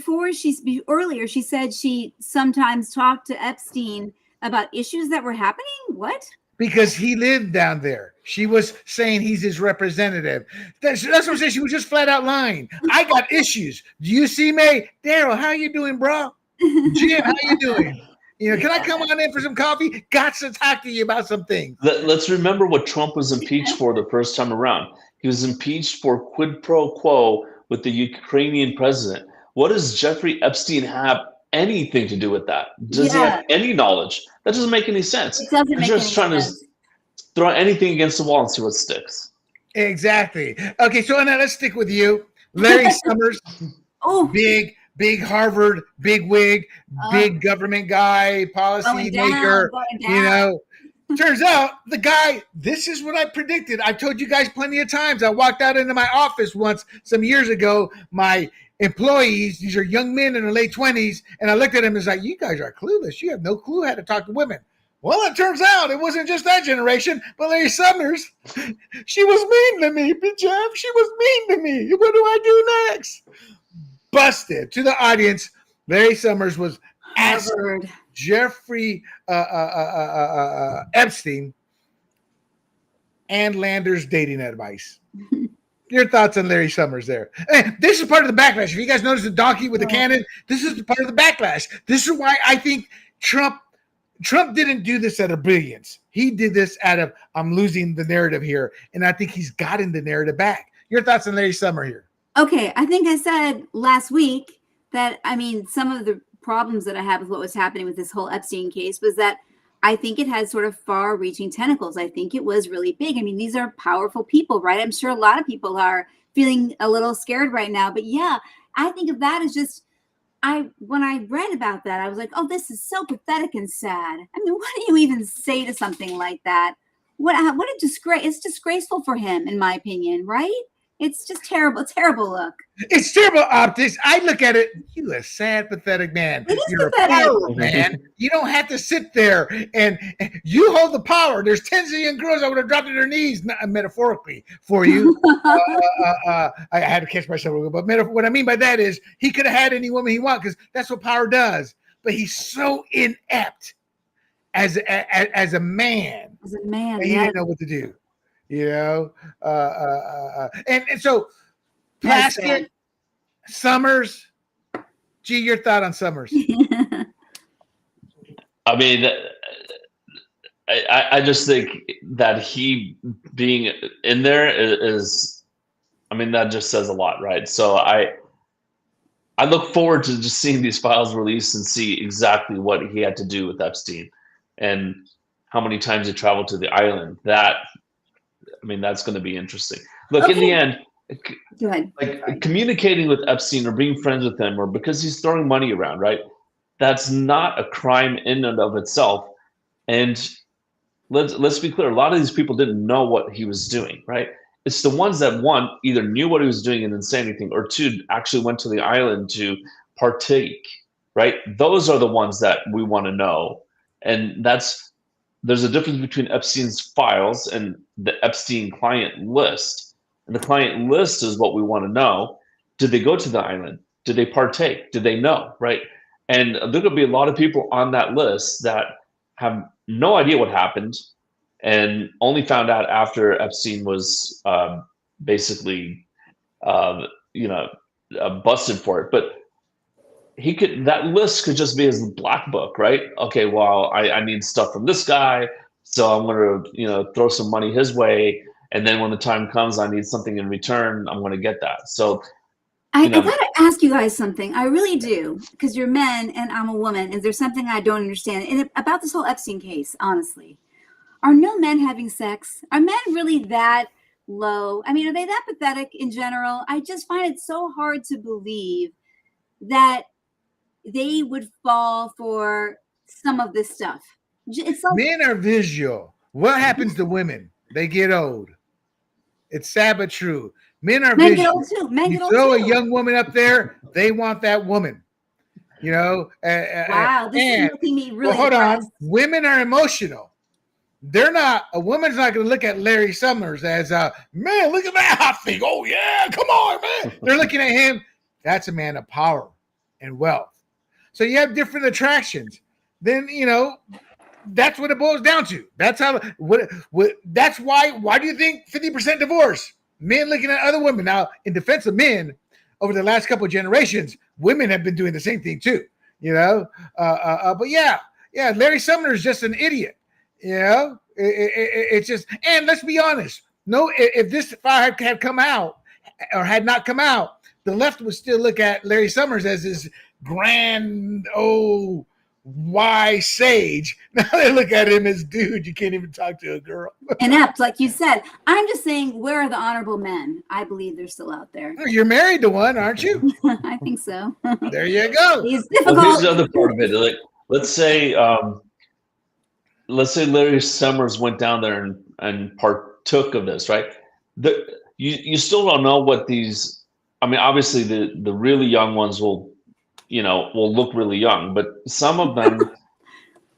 earlier she said she sometimes talked to Epstein about issues that were happening. What? Because he lived down there. She was saying he's his representative. That's what I'm saying. She was just flat out lying. I got issues. Do you see me? Daryl, how you doing, bro? Jim, how you doing? Can I come on in for some coffee? Got to talk to you about some things. Let's remember what Trump was impeached for the first time around. He was impeached for quid pro quo with the Ukrainian president. What does Jeffrey Epstein have anything to do with that? Does he have any knowledge? That doesn't make any sense. It doesn't You're make just any trying sense. to throw anything against the wall and see what sticks. Exactly. Okay, so Anna, let's stick with you. Larry Summers, big Harvard, big wig, big government guy, policy maker. Turns out the guy, this is what I predicted. I've told you guys plenty of times. I walked out into my office once some years ago. My employees, these are young men in their late 20s, and I looked at them and was like, you guys are clueless. You have no clue how to talk to women. Well, it turns out it wasn't just that generation, but Larry Summers, she was mean to me, Jeff. She was mean to me. What do I do next? Busted. To the audience, Larry Summers was asked Jeffrey Epstein and Lander's dating advice. Your thoughts on Larry Summers there? Hey, this is part of the backlash. If you guys notice the donkey with the cannon, this is part of the backlash. This is why I think Trump didn't do this out of brilliance. He did this out of, I'm losing the narrative here. And I think he's gotten the narrative back. Your thoughts on Larry Summers here? Okay. I think I said last week that, some of the problems that I had with what was happening with this whole Epstein case was that I think it had sort of far-reaching tentacles. I think it was really big. I mean, these are powerful people, right? I'm sure a lot of people are feeling a little scared right now. But yeah, I think of that as just, when I read about that, I was like, oh, this is so pathetic and sad. I mean, what do you even say to something like that? What a disgrace. It's disgraceful for him, in my opinion, right? It's just terrible look. It's terrible optics. I look at it, you a sad, pathetic man. You're pathetic. a power man. You don't have to sit there and you hold the power. There's 10 zillion girls that would have dropped to their knees, not metaphorically for you. I had to catch myself real good, but what I mean by that is he could have had any woman he wants because that's what power does. But he's so inept as a man. As a man, He didn't know what to do. You know, and so Plaskett, Summers. G, your thought on Summers? I mean, I just think that he being in there is, I mean, that just says a lot, right? So I look forward to just seeing these files released and see exactly what he had to do with Epstein and how many times he traveled to the island. I mean, that's going to be interesting. Look, Okay. in the end, Go ahead. like communicating with Epstein or being friends with him or because he's throwing money around, right? That's not a crime in and of itself. And let's be clear, a lot of these people didn't know what he was doing, right? It's the ones that, one, either knew what he was doing and didn't say anything, or two, actually went to the island to partake, right? Those are the ones that we want to know. And there's a difference between Epstein's files and the Epstein client list. And the client list is what we want to know. Did they go to the island? Did they partake? Did they know, right? And there could be a lot of people on that list that have no idea what happened and only found out after Epstein was basically, busted for it. But that list could just be his black book, right? Okay, well, I need stuff from this guy, so I'm going to, throw some money his way. And then when the time comes, I need something in return, I'm going to get that. So I got to ask you guys something. I really do, because you're men and I'm a woman. And there's something I don't understand about this whole Epstein case, honestly. Are no men having sex? Are men really that low? I mean, are they that pathetic in general? I just find it so hard to believe that they would fall for some of this stuff. It's like, Men are visual. What happens to women? They get old. It's sad but true. Men are men visual. get old too. Men You get old throw too. a young woman up there, they want that woman. Wow, this is making me really hold depressed. on. Women are emotional. A woman's not going to look at Larry Summers as man, look at that hot thing. Oh yeah, come on, man. They're looking at him. That's a man of power and wealth. So you have different attractions. Then, that's what it boils down to. That's how, that's why do you think 50% divorce? Men looking at other women. Now, in defense of men, over the last couple of generations, women have been doing the same thing too, but yeah, Larry Sumner is just an idiot. It's just, and let's be honest. No, if this file had come out or had not come out, the left would still look at Larry Summers as his grand, wise sage. Now they look at him as, dude, you can't even talk to a girl. Inept, like you said. I'm just saying, where are the honorable men? I believe they're still out there. You're married to one, aren't you? I think so. There you go. He's Well, here's difficult. the other part of it. Like, let's say Larry Summers went down there and partook of this, right? You still don't know what these. I mean, obviously the really young ones will look really young, but some of them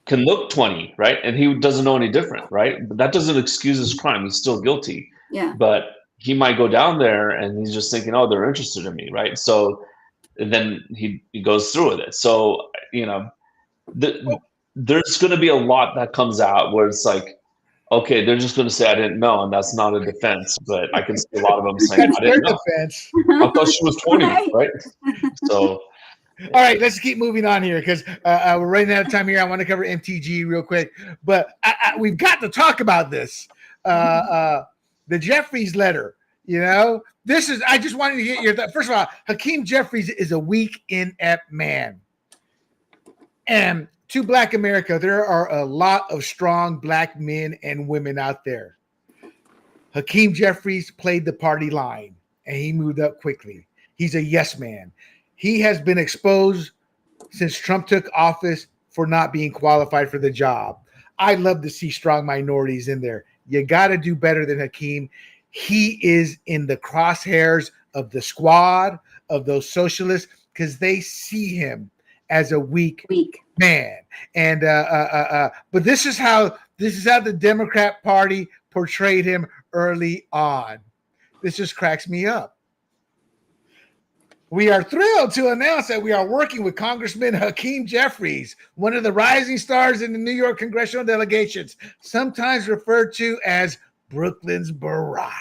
can look 20, right? And he doesn't know any different, right? But that doesn't excuse his crime. He's still guilty. Yeah. But he might go down there and he's just thinking, oh, they're interested in me, right? So then he goes through with it. So, there's going to be a lot that comes out where it's like, okay, they're just going to say, I didn't know. And that's not a defense, but I can see a lot of them saying, That's I didn't their know. defense. I thought she was 20, right? So, All right, let's keep moving on here because we're running out of time here. I want to cover MTG real quick, but we've got to talk about this. The Jeffries letter. This is. I just wanted to get your thought. First of all, Hakeem Jeffries is a weak, inept man, and to Black America, there are a lot of strong Black men and women out there. Hakeem Jeffries played the party line, and he moved up quickly. He's a yes man. He has been exposed since Trump took office for not being qualified for the job. I love to see strong minorities in there. You got to do better than Hakeem. He is in the crosshairs of the squad, of those socialists, because they see him as a weak man. And but this is how the Democrat Party portrayed him early on. This just cracks me up. We are thrilled to announce that we are working with Congressman Hakeem Jeffries, one of the rising stars in the New York congressional delegations, sometimes referred to as Brooklyn's Barack.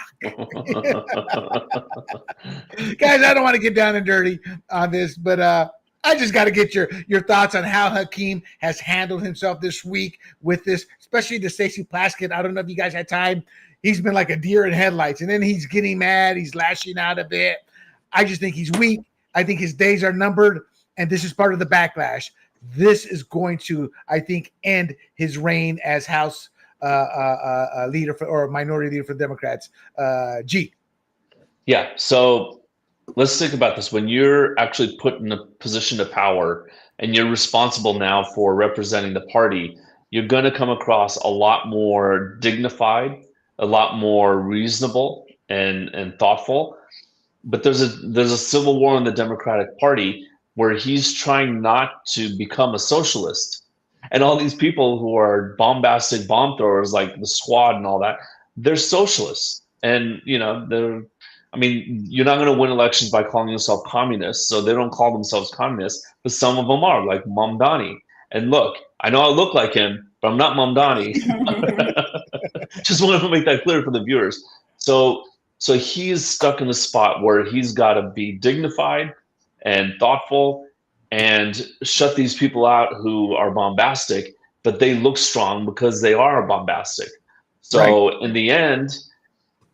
Guys, I don't want to get down and dirty on this, but I just got to get your thoughts on how Hakeem has handled himself this week with this, especially the Stacey Plaskett. I don't know if you guys had time. He's been like a deer in headlights, and then he's getting mad. He's lashing out a bit. I just think he's weak. I think his days are numbered, and this is part of the backlash. This is going to, I think, end his reign as House leader or minority leader for Democrats. G. Yeah. So let's think about this. When you're actually put in a position of power and you're responsible now for representing the party, you're going to come across a lot more dignified, a lot more reasonable and thoughtful. But there's a civil war in the Democratic Party where he's trying not to become a socialist. And all these people who are bombastic bomb throwers like the Squad and all that, they're socialists. And, you're not going to win elections by calling yourself communist. So they don't call themselves communists, but some of them are, like Mamdani. And look, I know I look like him, but I'm not Mamdani. Just wanted to make that clear for the viewers. So he's stuck in a spot where he's got to be dignified and thoughtful and shut these people out who are bombastic, but they look strong because they are bombastic. So right. In the end,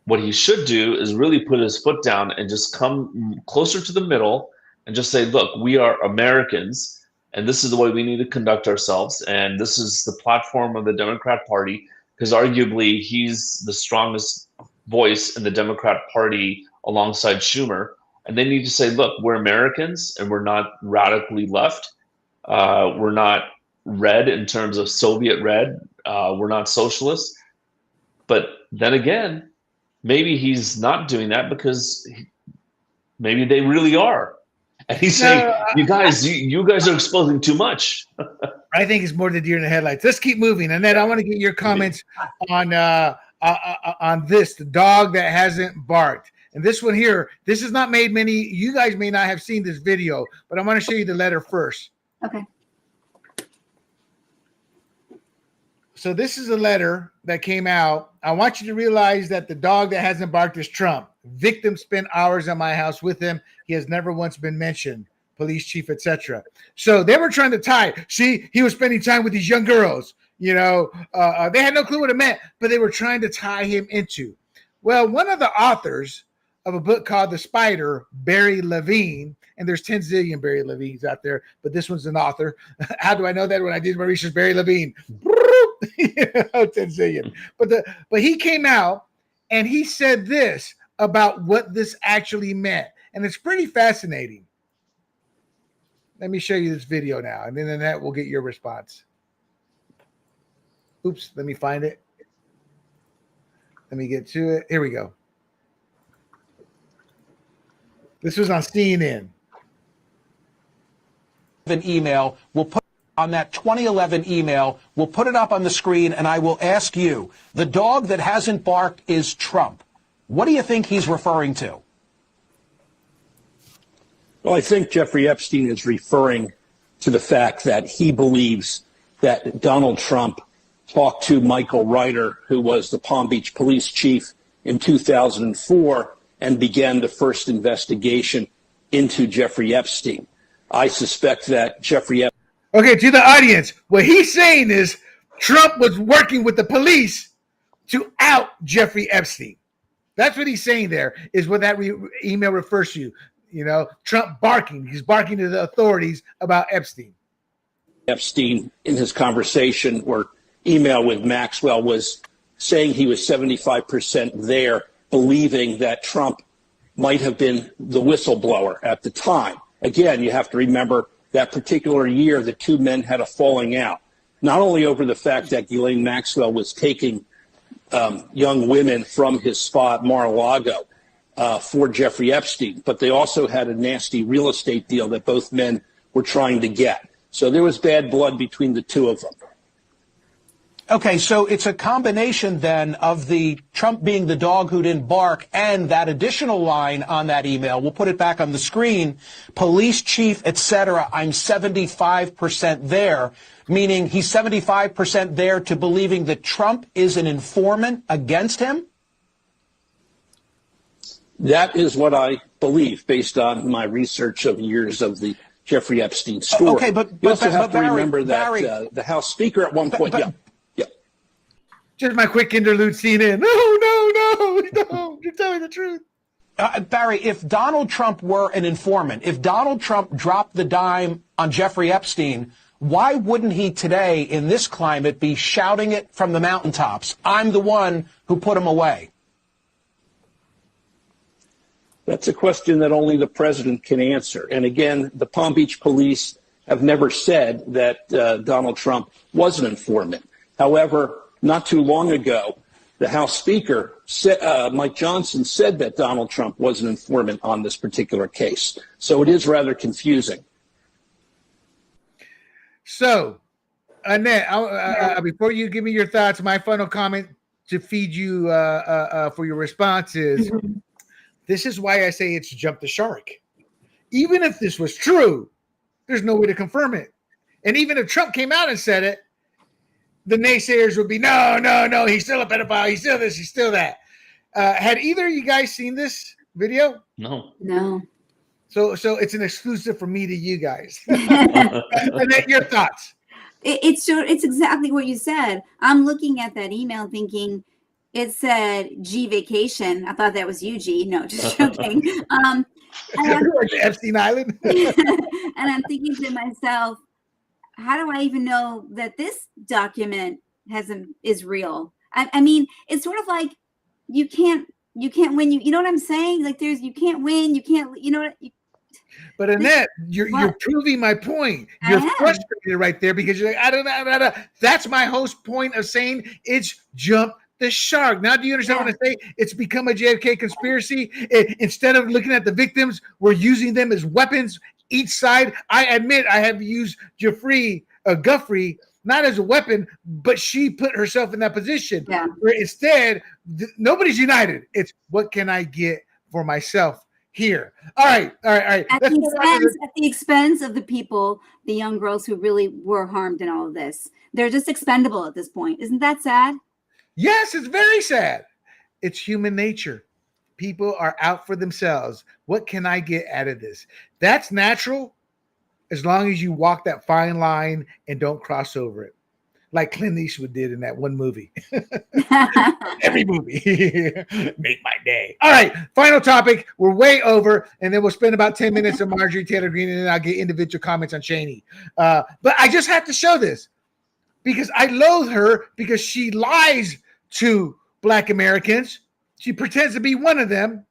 what he should do is really put his foot down and just come closer to the middle and just say, look, we are Americans, and this is the way we need to conduct ourselves. And this is the platform of the Democrat Party, because arguably he's the strongest voice in the Democrat Party alongside Schumer. And they need to say, look, we're Americans and we're not radically left. We're not red in terms of Soviet red. We're not socialists. But then again, maybe he's not doing that because maybe they really are. And he's saying, you guys are exposing too much. I think it's more the deer in the headlights. Let's keep moving. And then I want to get your comments on this, the dog that hasn't barked. And this one here, this has not made many, you guys may not have seen this video, but I want to show you the letter first. Okay. So this is a letter that came out. I want you to realize that the dog that hasn't barked is Trump. Victim spent hours at my house with him. He has never once been mentioned. Police chief, etc. So they were trying to tie. See, he was spending time with these young girls. They had no clue what it meant, but they were trying to tie him into. Well, one of the authors of a book called The Spider, Barry Levine, and there's 10 zillion Barry Levines out there, but this one's an author. How do I know that? When I did my research, Barry Levine, 10 zillion. But he came out and he said this about what this actually meant, and it's pretty fascinating. Let me show you this video now, and then that will get your response. Oops, let me find it. Let me get to it. Here we go. This was on CNN. An email. We'll put on that 2011 email. We'll put it up on the screen, and I will ask you, the dog that hasn't barked is Trump. What do you think he's referring to? Well, I think Jeffrey Epstein is referring to the fact that he believes that Donald Trump talked to Michael Ryder, who was the Palm Beach police chief in 2004, and began the first investigation into Jeffrey Epstein. I suspect that Jeffrey Epstein... Okay, to the audience, what he's saying is Trump was working with the police to out Jeffrey Epstein. That's what he's saying there, is what that email refers to. Trump barking. He's barking to the authorities about Epstein. Epstein, in his conversation or email with Maxwell, was saying he was 75% there, believing that Trump might have been the whistleblower at the time. Again, you have to remember that particular year, the two men had a falling out, not only over the fact that Ghislaine Maxwell was taking young women from his spa at Mar-a-Lago for Jeffrey Epstein, but they also had a nasty real estate deal that both men were trying to get. So there was bad blood between the two of them. Okay, so it's a combination then of the Trump being the dog who didn't bark and that additional line on that email. We'll put it back on the screen. Police chief, etc. I'm 75% there, meaning he's 75% there to believing that Trump is an informant against him? That is what I believe based on my research of years of the Jeffrey Epstein story. Okay, but you also have to Barry, remember that the House Speaker at one point, Just my quick interlude scene in. No, you're telling the truth. Barry, if Donald Trump were an informant, if Donald Trump dropped the dime on Jeffrey Epstein, why wouldn't he today in this climate be shouting it from the mountaintops? I'm the one who put him away. That's a question that only the president can answer. And again, the Palm Beach police have never said that Donald Trump was an informant. However, not too long ago, the House Speaker, Mike Johnson, said that Donald Trump was an informant on this particular case. So it is rather confusing. So, Annette, before you give me your thoughts, my final comment to feed you for your responses. This is why I say it's jump the shark. Even if this was true, there's no way to confirm it. And even if Trump came out and said it, the naysayers would be, no, he's still a pedophile. He's still this, he's still that. Had either of you guys seen this video? No. So it's an exclusive from me to you guys. Annette, your thoughts? It's exactly what you said. I'm looking at that email thinking, it said G vacation. I thought that was you, G. No, just joking. Epstein Island. And I'm thinking to myself, how do I even know that this document is real? I mean, it's sort of like you can't win. You know what I'm saying? Like you can't win. You can't. You know what? But Annette, you're proving my point. You're frustrated right there because you're like, I don't know. That's my host point of saying it's jump the shark. Now, do you understand what I say? It's become a JFK conspiracy. Instead of looking at the victims, we're using them as weapons. Each side, I admit, I have used Guffrey not as a weapon, but she put herself in that position. Yeah. Where instead, nobody's united. It's what can I get for myself here? All right. At the expense of the people, the young girls who really were harmed in all of this. They're just expendable at this point. Isn't that sad? Yes, it's very sad. It's human nature. People are out for themselves. What can I get out of this? That's natural as long as you walk that fine line and don't cross over it. Like Clint Eastwood did in that one movie. Every movie. Make my day. All right, final topic. We're way over, and then we'll spend about 10 minutes on Marjorie Taylor Greene, and then I'll get individual comments on Cheney. But I just have to show this because I loathe her because she lies to Black Americans. She pretends to be one of them,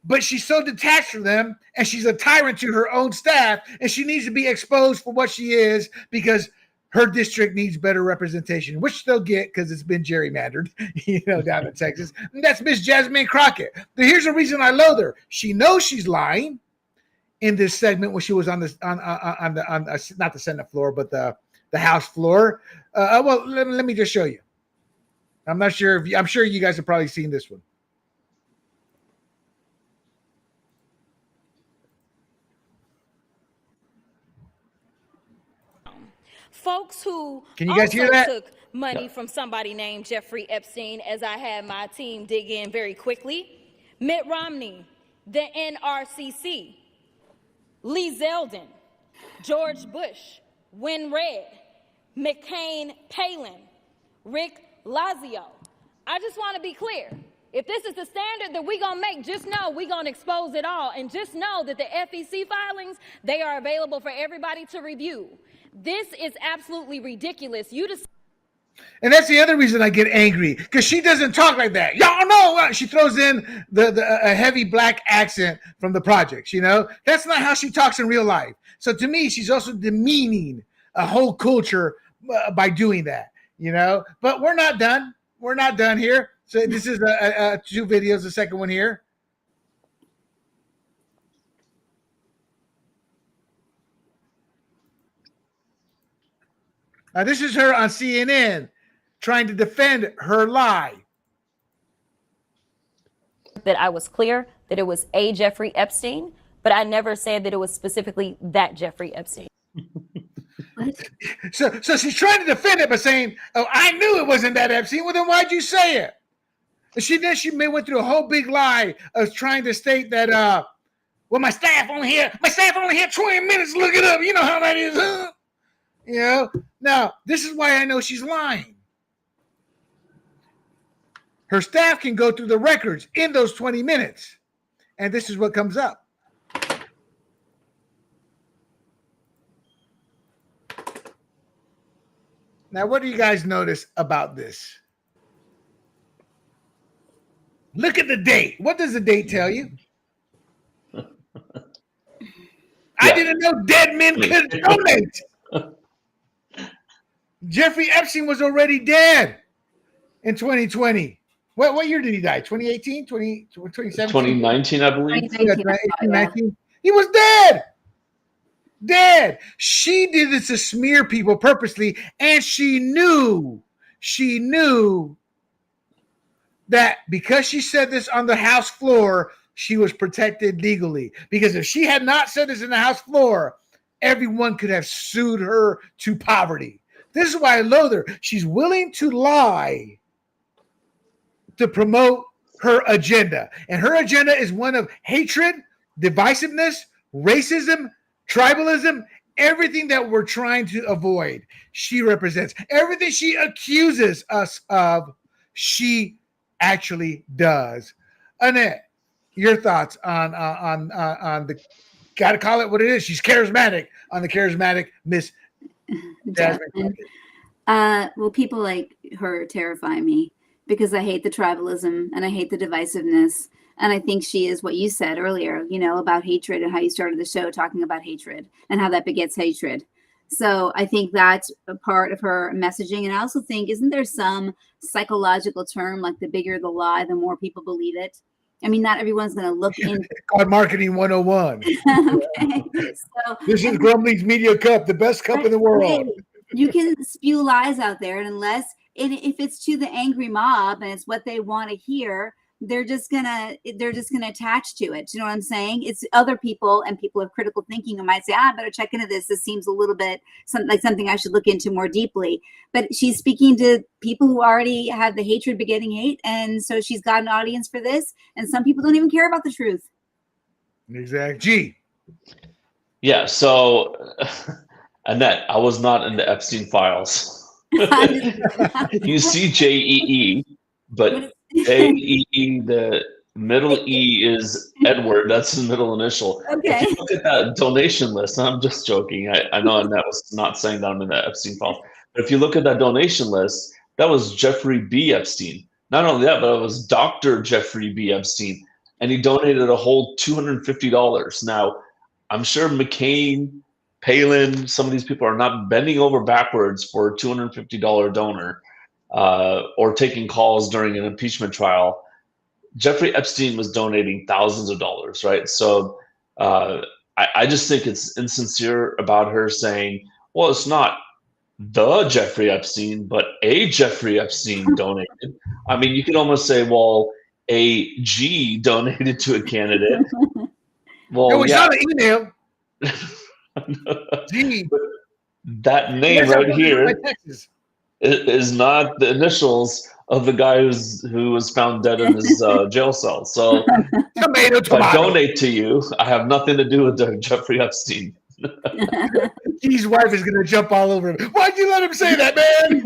but she's so detached from them, and she's a tyrant to her own staff, and she needs to be exposed for what she is because her district needs better representation, which they'll get because it's been gerrymandered, down in Texas. And that's Miss Jasmine Crockett. But here's the reason I loathe her. She knows she's lying in this segment when she was on this on not the Senate floor, but the House floor. Well, let me just show you. I'm sure you guys have probably seen this one. Folks who Can you guys hear that? took money from somebody named Jeffrey Epstein, as I had my team dig in very quickly. Mitt Romney, the NRCC, Lee Zeldin, George Bush, Win Red, McCain Palin, Rick Lazio. I just want to be clear. If this is the standard that we're going to make, just know we're going to expose it all. And just know that the FEC filings, they are available for everybody to review. This is absolutely ridiculous. And that's the other reason I get angry, because she doesn't talk like that. Y'all know, she throws in a heavy black accent from the projects, you know? That's not how she talks in real life. So to me, she's also demeaning a whole culture by doing that, you know? But we're not done. We're not done here. So this is two videos, the second one here. Now, this is her on CNN trying to defend her lie. That I was clear that it was a Jeffrey Epstein, but I never said that it was specifically that Jeffrey Epstein. So she's trying to defend it by saying, "Oh, I knew it wasn't that Epstein." Well, then why'd you say it? And she went through a whole big lie of trying to state that, well, my staff only had 20 minutes to look it up. You know how that is, huh? You know. Now, this is why I know she's lying. Her staff can go through the records in those 20 minutes, and this is what comes up. Now, what do you guys notice about this? Look at the date. What does the date tell you? I didn't know dead men could donate. Jeffrey Epstein was already dead in 2020. What year did he die? 2018? 2017? 2019, I believe. 2019. He was dead. Dead. She did this to smear people purposely, and she knew that because she said this on the House floor, she was protected legally. Because if she had not said this in the House floor, everyone could have sued her to poverty. This is why I loathe her. She's willing to lie to promote her agenda. And her agenda is one of hatred, divisiveness, racism, tribalism, everything that we're trying to avoid. She represents everything she accuses us of. She actually does. Annette, your thoughts on the, gotta call it what it is. She's charismatic, on the charismatic Miss Jasmine. Well, people like her terrify me because I hate the tribalism and I hate the divisiveness. And I think she is what you said earlier, you know, about hatred and how you started the show talking about hatred and how that begets hatred. So I think that's a part of her messaging. And I also think, isn't there some psychological term, like the bigger the lie, the more people believe it? I mean, not everyone's going to look into called Marketing 101. Okay. So, this is Grumbling's Media Cup, the best cup in the world. You can spew lies out there, and if it's to the angry mob and it's what they want to hear, they're just gonna attach to it. You know what I'm saying? It's other people and people of critical thinking who might say, I better check into this. This seems a little bit like something I should look into more deeply. But she's speaking to people who already have the hatred begetting hate. And so she's got an audience for this. And some people don't even care about the truth. Exactly. G. Yeah. So, Annette, I was not in the Epstein files. You see JEE, but JEE, the middle E is Edward. That's his middle initial. Okay. If you look at that donation list, I'm just joking. I know Annette was not saying that I'm in the Epstein files. But if you look at that donation list, that was Jeffrey B. Epstein. Not only that, but it was Dr. Jeffrey B. Epstein. And he donated a whole $250. Now, I'm sure McCain, Palin, some of these people are not bending over backwards for a $250 donor or taking calls during an impeachment trial. Jeffrey Epstein was donating thousands of dollars, right? So I just think it's insincere about her saying, well, it's not the Jeffrey Epstein, but a Jeffrey Epstein donated. I mean, you could almost say, well, a G donated to a candidate. Well, it was not an email. G. That name right here is not the initials of the guy who was found dead in his jail cell. So tomato. If I donate to you, I have nothing to do with Jeffrey Epstein. G's wife is going to jump all over him. Why'd you let him say that, man?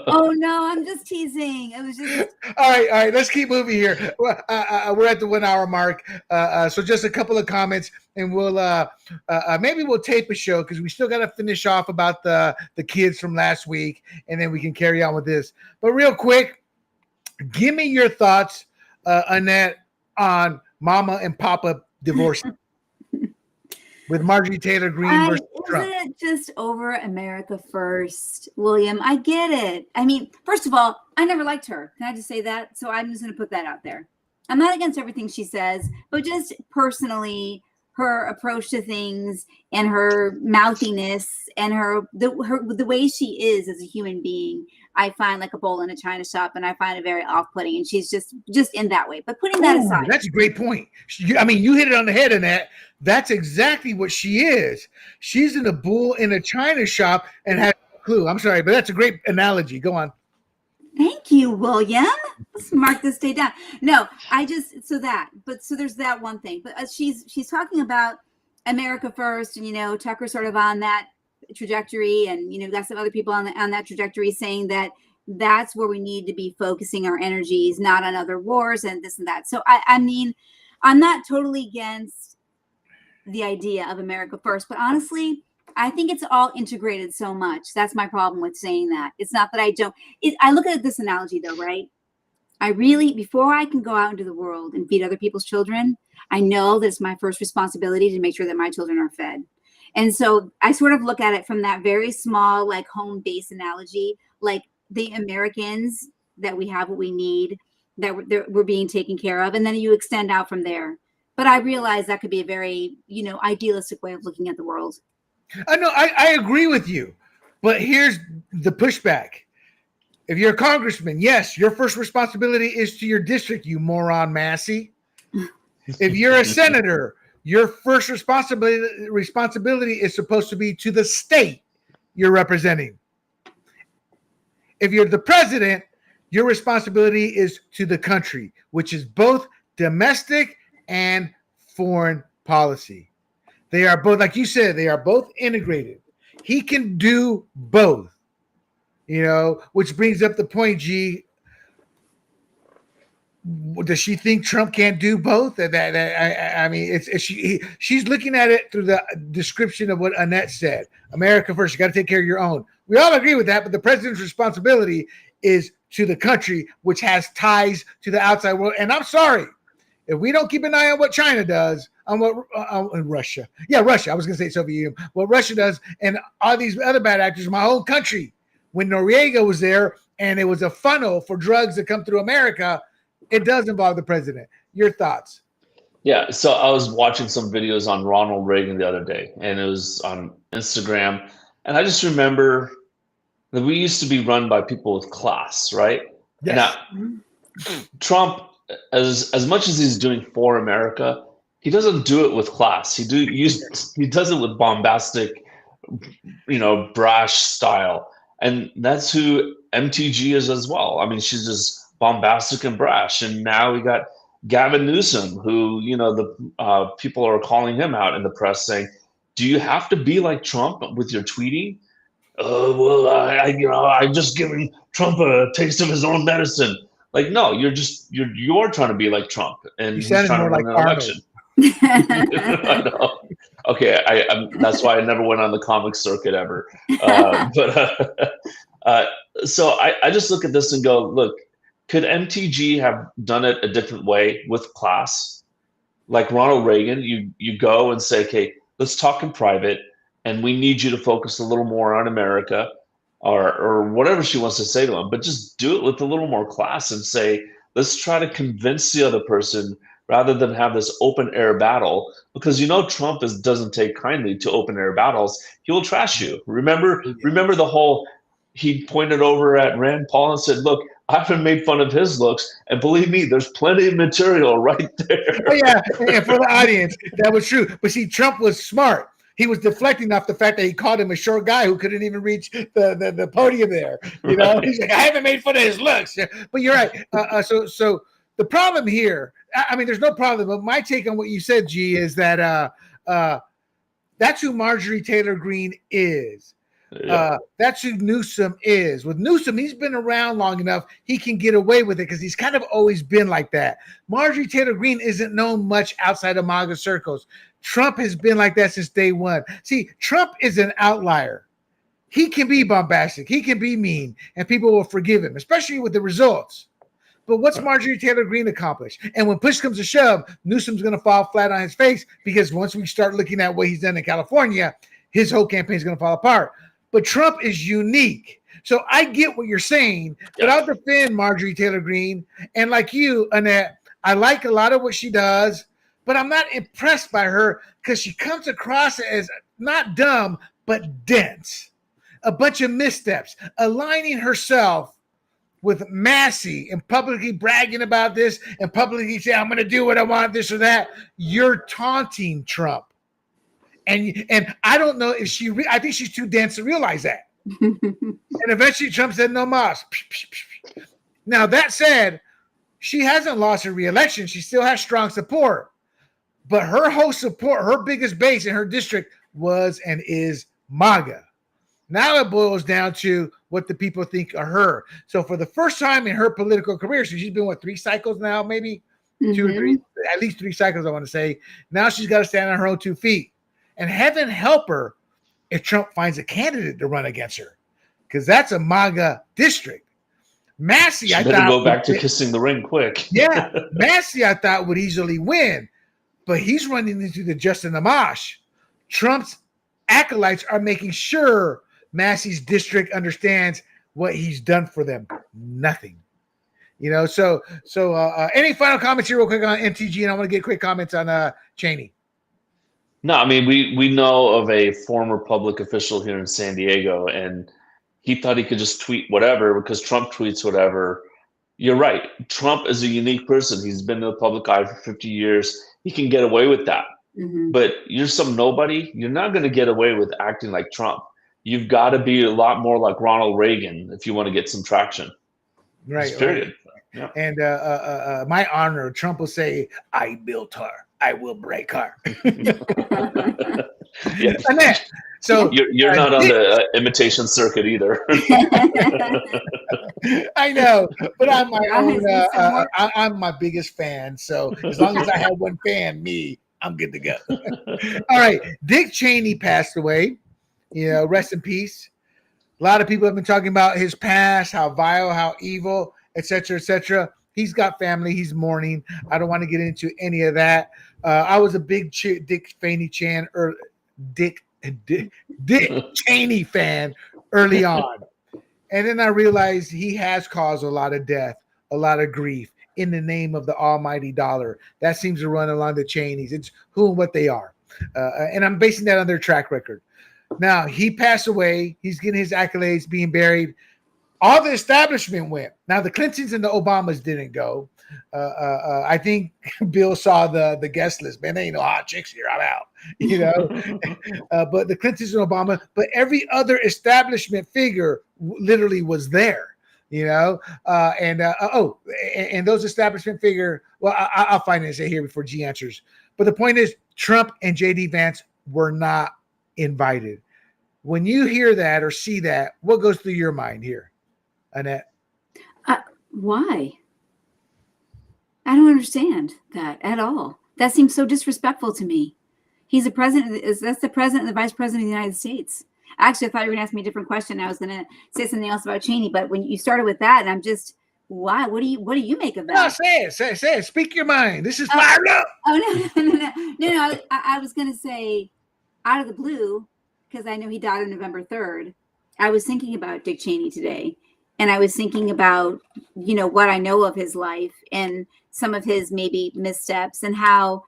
Oh no, I'm just teasing. It was just All right. Let's keep moving here. We're at the 1 hour mark. So just a couple of comments, and we'll maybe we'll tape a show because we still got to finish off about the kids from last week, and then we can carry on with this. But real quick, give me your thoughts, Annette, on Mama and Papa divorcing with Marjorie Taylor Greene versus Trump. Isn't it just over America first, William? I get it. I mean, first of all, I never liked her. Can I just say that? So I'm just going to put that out there. I'm not against everything she says, but just personally, her approach to things and her mouthiness and the way she is as a human being, I find like a bull in a china shop, and I find it very off-putting. And she's just in that way. But putting that aside, that's a great point. I mean, you hit it on the head, Annette. That's exactly what she is. She's in a bull in a china shop and has no clue. I'm sorry, but that's a great analogy. Go on. Thank you, William. Let's mark this day down. No, so there's that one thing. But she's talking about America first, and Tucker's sort of on that trajectory, and got some other people on that trajectory saying that that's where we need to be focusing our energies, not on other wars and this and that. So I mean, I'm not totally against the idea of America first, but honestly, I think it's all integrated so much. That's my problem with saying that. It's not that I don't. I look at this analogy though, right? I really, before I can go out into the world and feed other people's children, I know that it's my first responsibility to make sure that my children are fed. And so I sort of look at it from that very small, like home base analogy, like the Americans, that we have what we need, that we're being taken care of. And then you extend out from there. But I realize that could be a very, idealistic way of looking at the world. I know, I agree with you, but here's the pushback. If you're a congressman, yes, your first responsibility is to your district, you moron Massey. If you're a senator, your first responsibility is supposed to be to the state you're representing. If you're the president, your responsibility is to the country, which is both domestic and foreign policy. They are both, like you said, they are both integrated. He can do both, which brings up the point, G. Does she think Trump can't do both? I mean, she's looking at it through the description of what Annette said. America first, you got to take care of your own. We all agree with that, but the president's responsibility is to the country, which has ties to the outside world. And I'm sorry, if we don't keep an eye on what China does, on what Russia. Yeah, Russia. I was going to say Soviet Union. What Russia does and all these other bad actors in my own country. When Noriega was there and it was a funnel for drugs that come through America, it does involve the president. Your thoughts? Yeah, so I was watching some videos on Ronald Reagan the other day, and it was on Instagram. And I just remember that we used to be run by people with class, right? Yes. Now, Trump, as much as he's doing for America, he doesn't do it with class. He does it with bombastic, brash style. And that's who MTG is as well. I mean, she's just bombastic and brash. And now we got Gavin Newsom, who, the people are calling him out in the press saying, do you have to be like Trump with your tweeting? I'm just giving Trump a taste of his own medicine. Like, no, you're trying to be like Trump, and he's trying to win an election. I know. Okay, that's why I never went on the comic circuit ever. So I just look at this and go, look, could MTG have done it a different way with class? Like Ronald Reagan, you go and say, okay, let's talk in private, and we need you to focus a little more on America, or whatever she wants to say to him, but just do it with a little more class and say, let's try to convince the other person rather than have this open air battle, because Trump doesn't take kindly to open air battles. He will trash you. Remember the whole, he pointed over at Rand Paul and said, look, I haven't made fun of his looks, and believe me, there's plenty of material right there. Oh, yeah, and for the audience, that was true. But see, Trump was smart. He was deflecting off the fact that he called him a short guy who couldn't even reach the podium there. Right. He's like, I haven't made fun of his looks. But you're right. So the problem here, I mean, there's no problem. But my take on what you said, G, is that That's who Marjorie Taylor Greene is. Yeah. That's who Newsom is. With Newsom, he's been around long enough, he can get away with it because he's kind of always been like that. Marjorie Taylor Greene isn't known much outside of MAGA circles. Trump has been like that since day one. See, Trump is an outlier. He can be bombastic, he can be mean, and people will forgive him, especially with the results. But what's Marjorie Taylor Greene accomplished? And when push comes to shove, Newsom's going to fall flat on his face because once we start looking at what he's done in California, his whole campaign is going to fall apart. But Trump is unique. So I get what you're saying, but I'll defend Marjorie Taylor Greene. And like you, Annette, I like a lot of what she does, but I'm not impressed by her because she comes across as not dumb, but dense. A bunch of missteps, aligning herself with Massey and publicly bragging about this and publicly saying, I'm going to do what I want, this or that. You're taunting Trump. And I don't know if I think she's too dense to realize that. And eventually Trump said, no mas. Now, that said, she hasn't lost her reelection. She still has strong support. But her whole support, her biggest base in her district was and is MAGA. Now it boils down to what the people think of her. So for the first time in her political career, so she's been, 3 cycles now, maybe? 2 or 3, at least 3 cycles, I want to say. Now she's got to stand on her own 2 feet. And heaven help her if Trump finds a candidate to run against her, because that's a MAGA district. Massey, I thought, go back to kissing the ring quick. Yeah, Massey, I thought, would easily win, but he's running into the Justin Amash. Trump's acolytes are making sure Massey's district understands what he's done for them. Nothing. So any final comments here real quick on MTG? And I want to get quick comments on Cheney. No, I mean, we know of a former public official here in San Diego, and he thought he could just tweet whatever because Trump tweets whatever. You're right. Trump is a unique person. He's been in the public eye for 50 years. He can get away with that. But you're some nobody. You're not going to get away with acting like Trump. You've got to be a lot more like Ronald Reagan if you want to get some traction. Right. Period. Yeah. And my honor, Trump will say, I built her. I will break her. Yeah. So you're not on the imitation circuit either. I know, but I'm my own. I'm my biggest fan. So as long as I have one fan, me, I'm good to go. All right, Dick Cheney passed away. Rest in peace. A lot of people have been talking about his past, how vile, how evil, etc., etc. He's got family. He's mourning. I don't want to get into any of that. I was a big Dick Cheney Cheney fan early on. And then I realized he has caused a lot of death, a lot of grief in the name of the almighty dollar. That seems to run along the Cheneys. It's who and what they are. And I'm basing that on their track record. Now, he passed away. He's getting his accolades, being buried. All the establishment went. Now, the Clintons and the Obamas didn't go. I think Bill saw the guest list. Man, there ain't no hot chicks here. I'm out, but the Clintons and Obama, but every other establishment figure literally was there, and those establishment figure. Well, I'll find it and say here before G answers. But the point is, Trump and J.D. Vance were not invited. When you hear that or see that, what goes through your mind here, Annette? Why? I don't understand that at all. That seems so disrespectful to me. He's the president. That's the president and the vice president of the United States. Actually, I thought you were going to ask me a different question. I was going to say something else about Cheney, but when you started with that, and I'm just, why? What do you make of that? No, say it. Speak your mind. This is fired up. Oh no. I was going to say, out of the blue, because I know he died on November 3rd. I was thinking about Dick Cheney today, and I was thinking about what I know of his life and some of his maybe missteps and how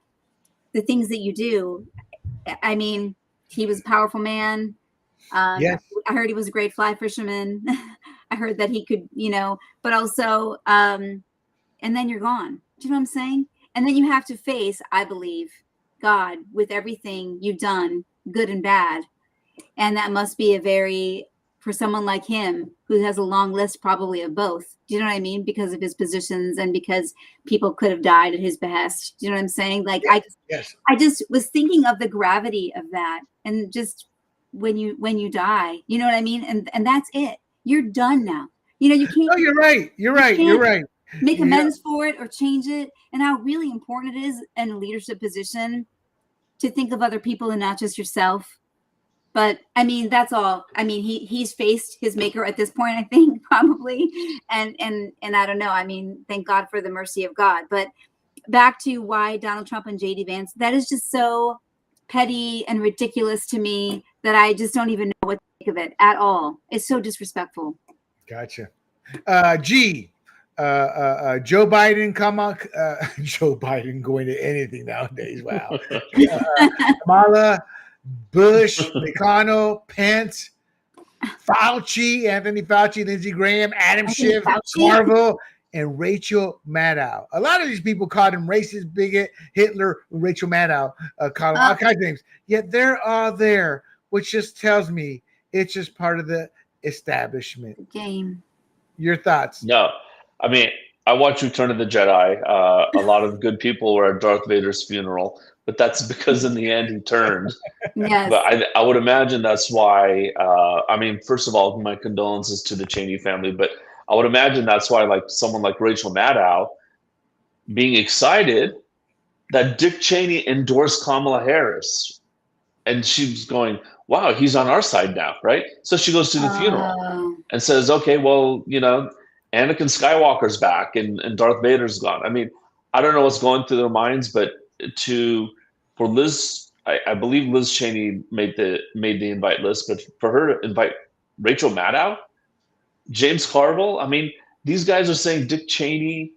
the things that you do. I mean, he was a powerful man. Yes. I heard he was a great fly fisherman. I heard that he could, but also, and then you're gone. Do you know what I'm saying? And then you have to face, I believe, God with everything you've done, good and bad. And that must be a very for someone like him who has a long list probably of both. Do you know what I mean? Because of his positions and because people could have died at his behest. Do you know what I'm saying? Like Yes. I just was thinking of the gravity of that, and just when you die, you know what I mean? And that's it. You're done now. You know, you can't. No, you're right. You're right. You're right. Make Yeah. amends for it or change it, and how really important it is in a leadership position to think of other people and not just yourself. But I mean, that's all. I mean, he's faced his maker at this point, I think, probably. And I don't know. I mean, thank God for the mercy of God. But back to why Donald Trump and JD Vance, that is just so petty and ridiculous to me that I just don't even know what to think of it at all. It's so disrespectful. Gotcha. Joe Biden, Joe Biden going to anything nowadays. Wow. Kamala, Bush, McConnell, Pence, Anthony Fauci, Lindsey Graham, Adam Schiff, Carville, and Rachel Maddow. A lot of these people called him racist, bigot, Hitler. Rachel Maddow called him all kinds of names. Yet they're all there, which just tells me it's just part of the establishment. Game. Your thoughts? No, I mean, I watched Return of the Jedi. A lot of good people were at Darth Vader's funeral, but that's because in the end he turned. Yes. But I would imagine that's why. I mean, first of all, my condolences to the Cheney family, but I would imagine that's why, like someone like Rachel Maddow, being excited that Dick Cheney endorsed Kamala Harris, and she's going, "Wow, he's on our side now, right?" So she goes to the funeral and says, "Okay, well, you know, Anakin Skywalker's back and Darth Vader's gone." I mean, I don't know what's going through their minds, but for Liz, I believe Liz Cheney made the invite list, but for her to invite Rachel Maddow, James Carville, I mean, these guys are saying Dick Cheney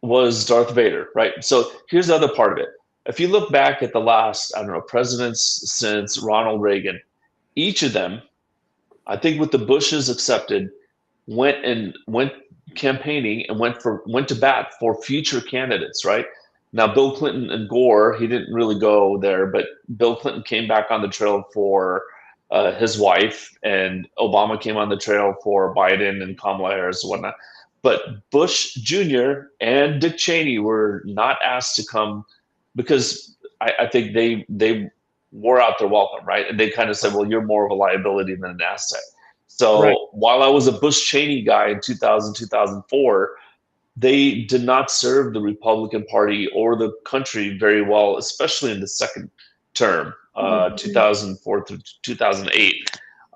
was Darth Vader, right? So here's the other part of it. If you look back at the last, I don't know, presidents since Ronald Reagan, each of them, I think with the Bushes accepted, went campaigning and went to bat for future candidates, right? Now, Bill Clinton and Gore, he didn't really go there, but Bill Clinton came back on the trail for his wife, and Obama came on the trail for Biden and Kamala Harris and whatnot. But Bush Jr. and Dick Cheney were not asked to come because I think they wore out their welcome, right? And they kind of said, well, you're more of a liability than an asset. So while I was a Bush Cheney guy in 2000, 2004, they did not serve the Republican Party or the country very well, especially in the second term, 2004 through 2008.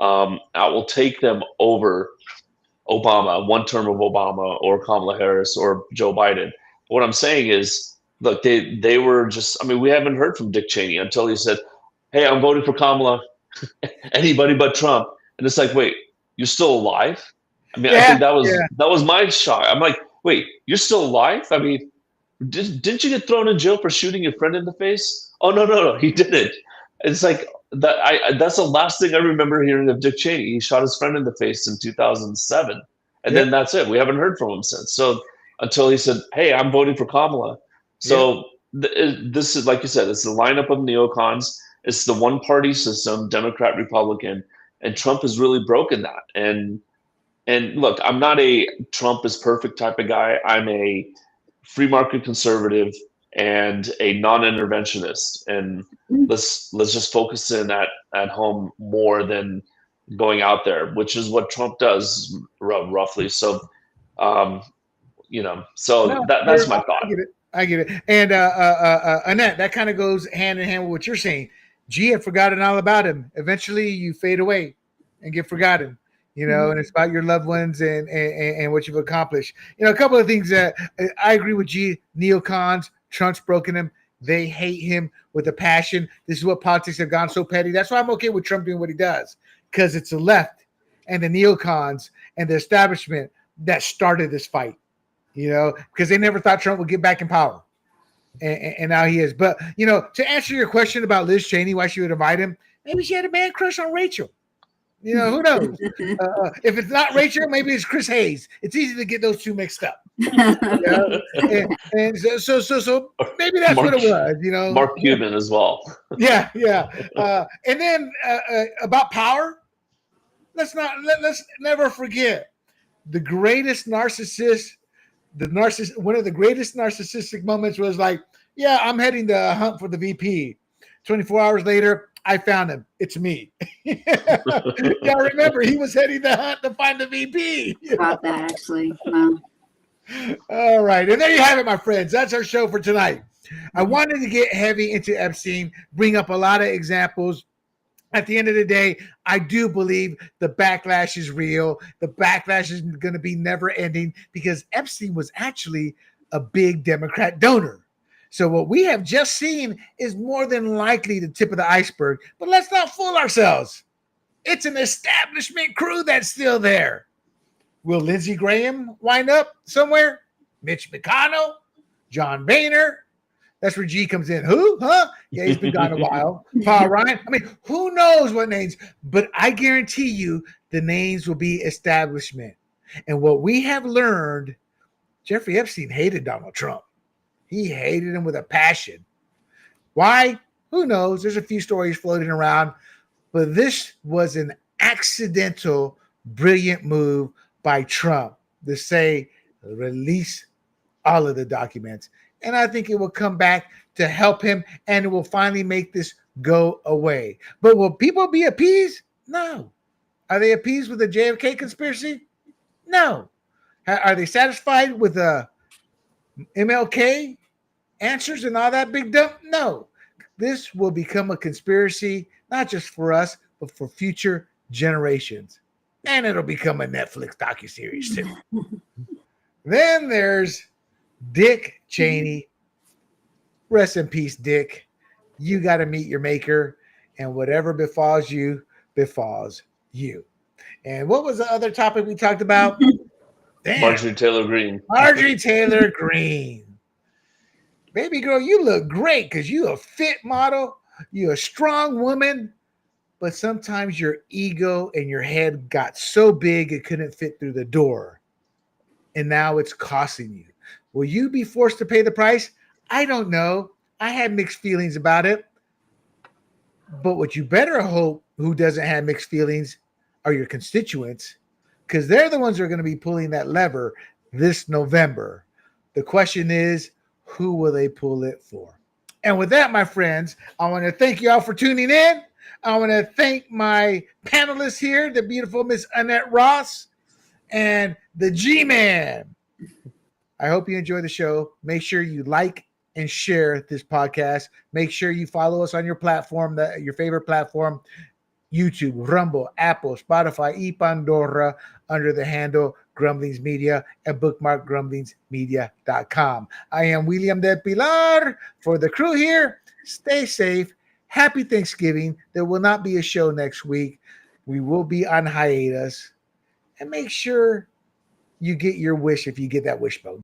I will take them over Obama, one term of Obama, or Kamala Harris, or Joe Biden. What I'm saying is, look, they were just, I mean, we haven't heard from Dick Cheney until he said, hey, I'm voting for Kamala, anybody but Trump. And it's like, wait, you're still alive? I mean, I think that was my shock. I'm like, wait, you're still alive? I mean, didn't you get thrown in jail for shooting your friend in the face? Oh, no, he didn't. It's like, that's the last thing I remember hearing of Dick Cheney. He shot his friend in the face in 2007. And then that's it. We haven't heard from him since. So until he said, hey, I'm voting for Kamala. So this is, like you said, it's the lineup of neocons. It's the one-party system, Democrat, Republican. And Trump has really broken that. And look, I'm not a Trump is perfect type of guy. I'm a free market conservative and a non-interventionist. And let's just focus in at home more than going out there, which is what Trump does roughly. So, that's my thought. I get it. And Annette, that kind of goes hand in hand with what you're saying. G had forgotten all about him. Eventually you fade away and get forgotten, and it's about your loved ones and what you've accomplished. A couple of things that I agree with G, neocons, Trump's broken him. They hate him with a passion. This is what politics have gone so petty. That's why I'm okay with Trump doing what he does, because it's the left and the neocons and the establishment that started this fight, because they never thought Trump would get back in power. And now he is. But, to answer your question about Liz Cheney, why she would invite him, maybe she had a man crush on Rachel. Who knows? If it's not Rachel, maybe it's Chris Hayes. It's easy to get those two mixed up. And so maybe that's what it was. Mark Cuban as well. Yeah. And then about power, let's never forget the greatest narcissist. One of the greatest narcissistic moments was like, yeah, I'm heading to hunt for the VP. 24 hours later, I found him. It's me. Yeah, remember, he was heading to hunt to find the VP. About that, actually. Wow. All right. And there you have it, my friends. That's our show for tonight. I wanted to get heavy into Epstein, bring up a lot of examples. At the end of the day, I do believe the backlash is real. The backlash is going to be never ending because Epstein was actually a big Democrat donor. So what we have just seen is more than likely the tip of the iceberg. But let's not fool ourselves. It's an establishment crew that's still there. Will Lindsey Graham wind up somewhere? Mitch McConnell? John Boehner? That's where G comes in. Who? Huh? Yeah, he's been gone a while. Paul Ryan. I mean, who knows what names? But I guarantee you the names will be establishment. And what we have learned, Jeffrey Epstein hated Donald Trump. He hated him with a passion. Why? Who knows? There's a few stories floating around. But this was an accidental, brilliant move by Trump to say, release all of the documents. And I think it will come back to help him, and it will finally make this go away. But will people be appeased? No. Are they appeased with the JFK conspiracy? No. Are they satisfied with the MLK answers and all that big dump? No. This will become a conspiracy, not just for us, but for future generations. And it'll become a Netflix docuseries too. Then there's Dick Cheney. Rest in peace, Dick. You got to meet your maker, and whatever befalls you, befalls you. And what was the other topic we talked about? Damn. Marjorie Taylor Greene. Marjorie Taylor Greene. Baby girl, you look great because you a fit model. You a strong woman. But sometimes your ego and your head got so big it couldn't fit through the door. And now it's costing you. Will you be forced to pay the price? I don't know. I had mixed feelings about it. But what you better hope who doesn't have mixed feelings are your constituents, because they're the ones who are going to be pulling that lever this November. The question is, who will they pull it for? And with that, my friends, I want to thank you all for tuning in. I want to thank my panelists here, the beautiful Miss Annette Ross and the G-Man. I hope you enjoy the show. Make sure you like and share this podcast. Make sure you follow us on your platform, your favorite platform, YouTube, Rumble, Apple, Spotify, y Pandora, under the handle Grumblings Media, and bookmark grumblingsmedia.com. I am William Del Pilar. For the crew here, stay safe. Happy Thanksgiving. There will not be a show next week. We will be on hiatus. And make sure you get your wish if you get that wishbone.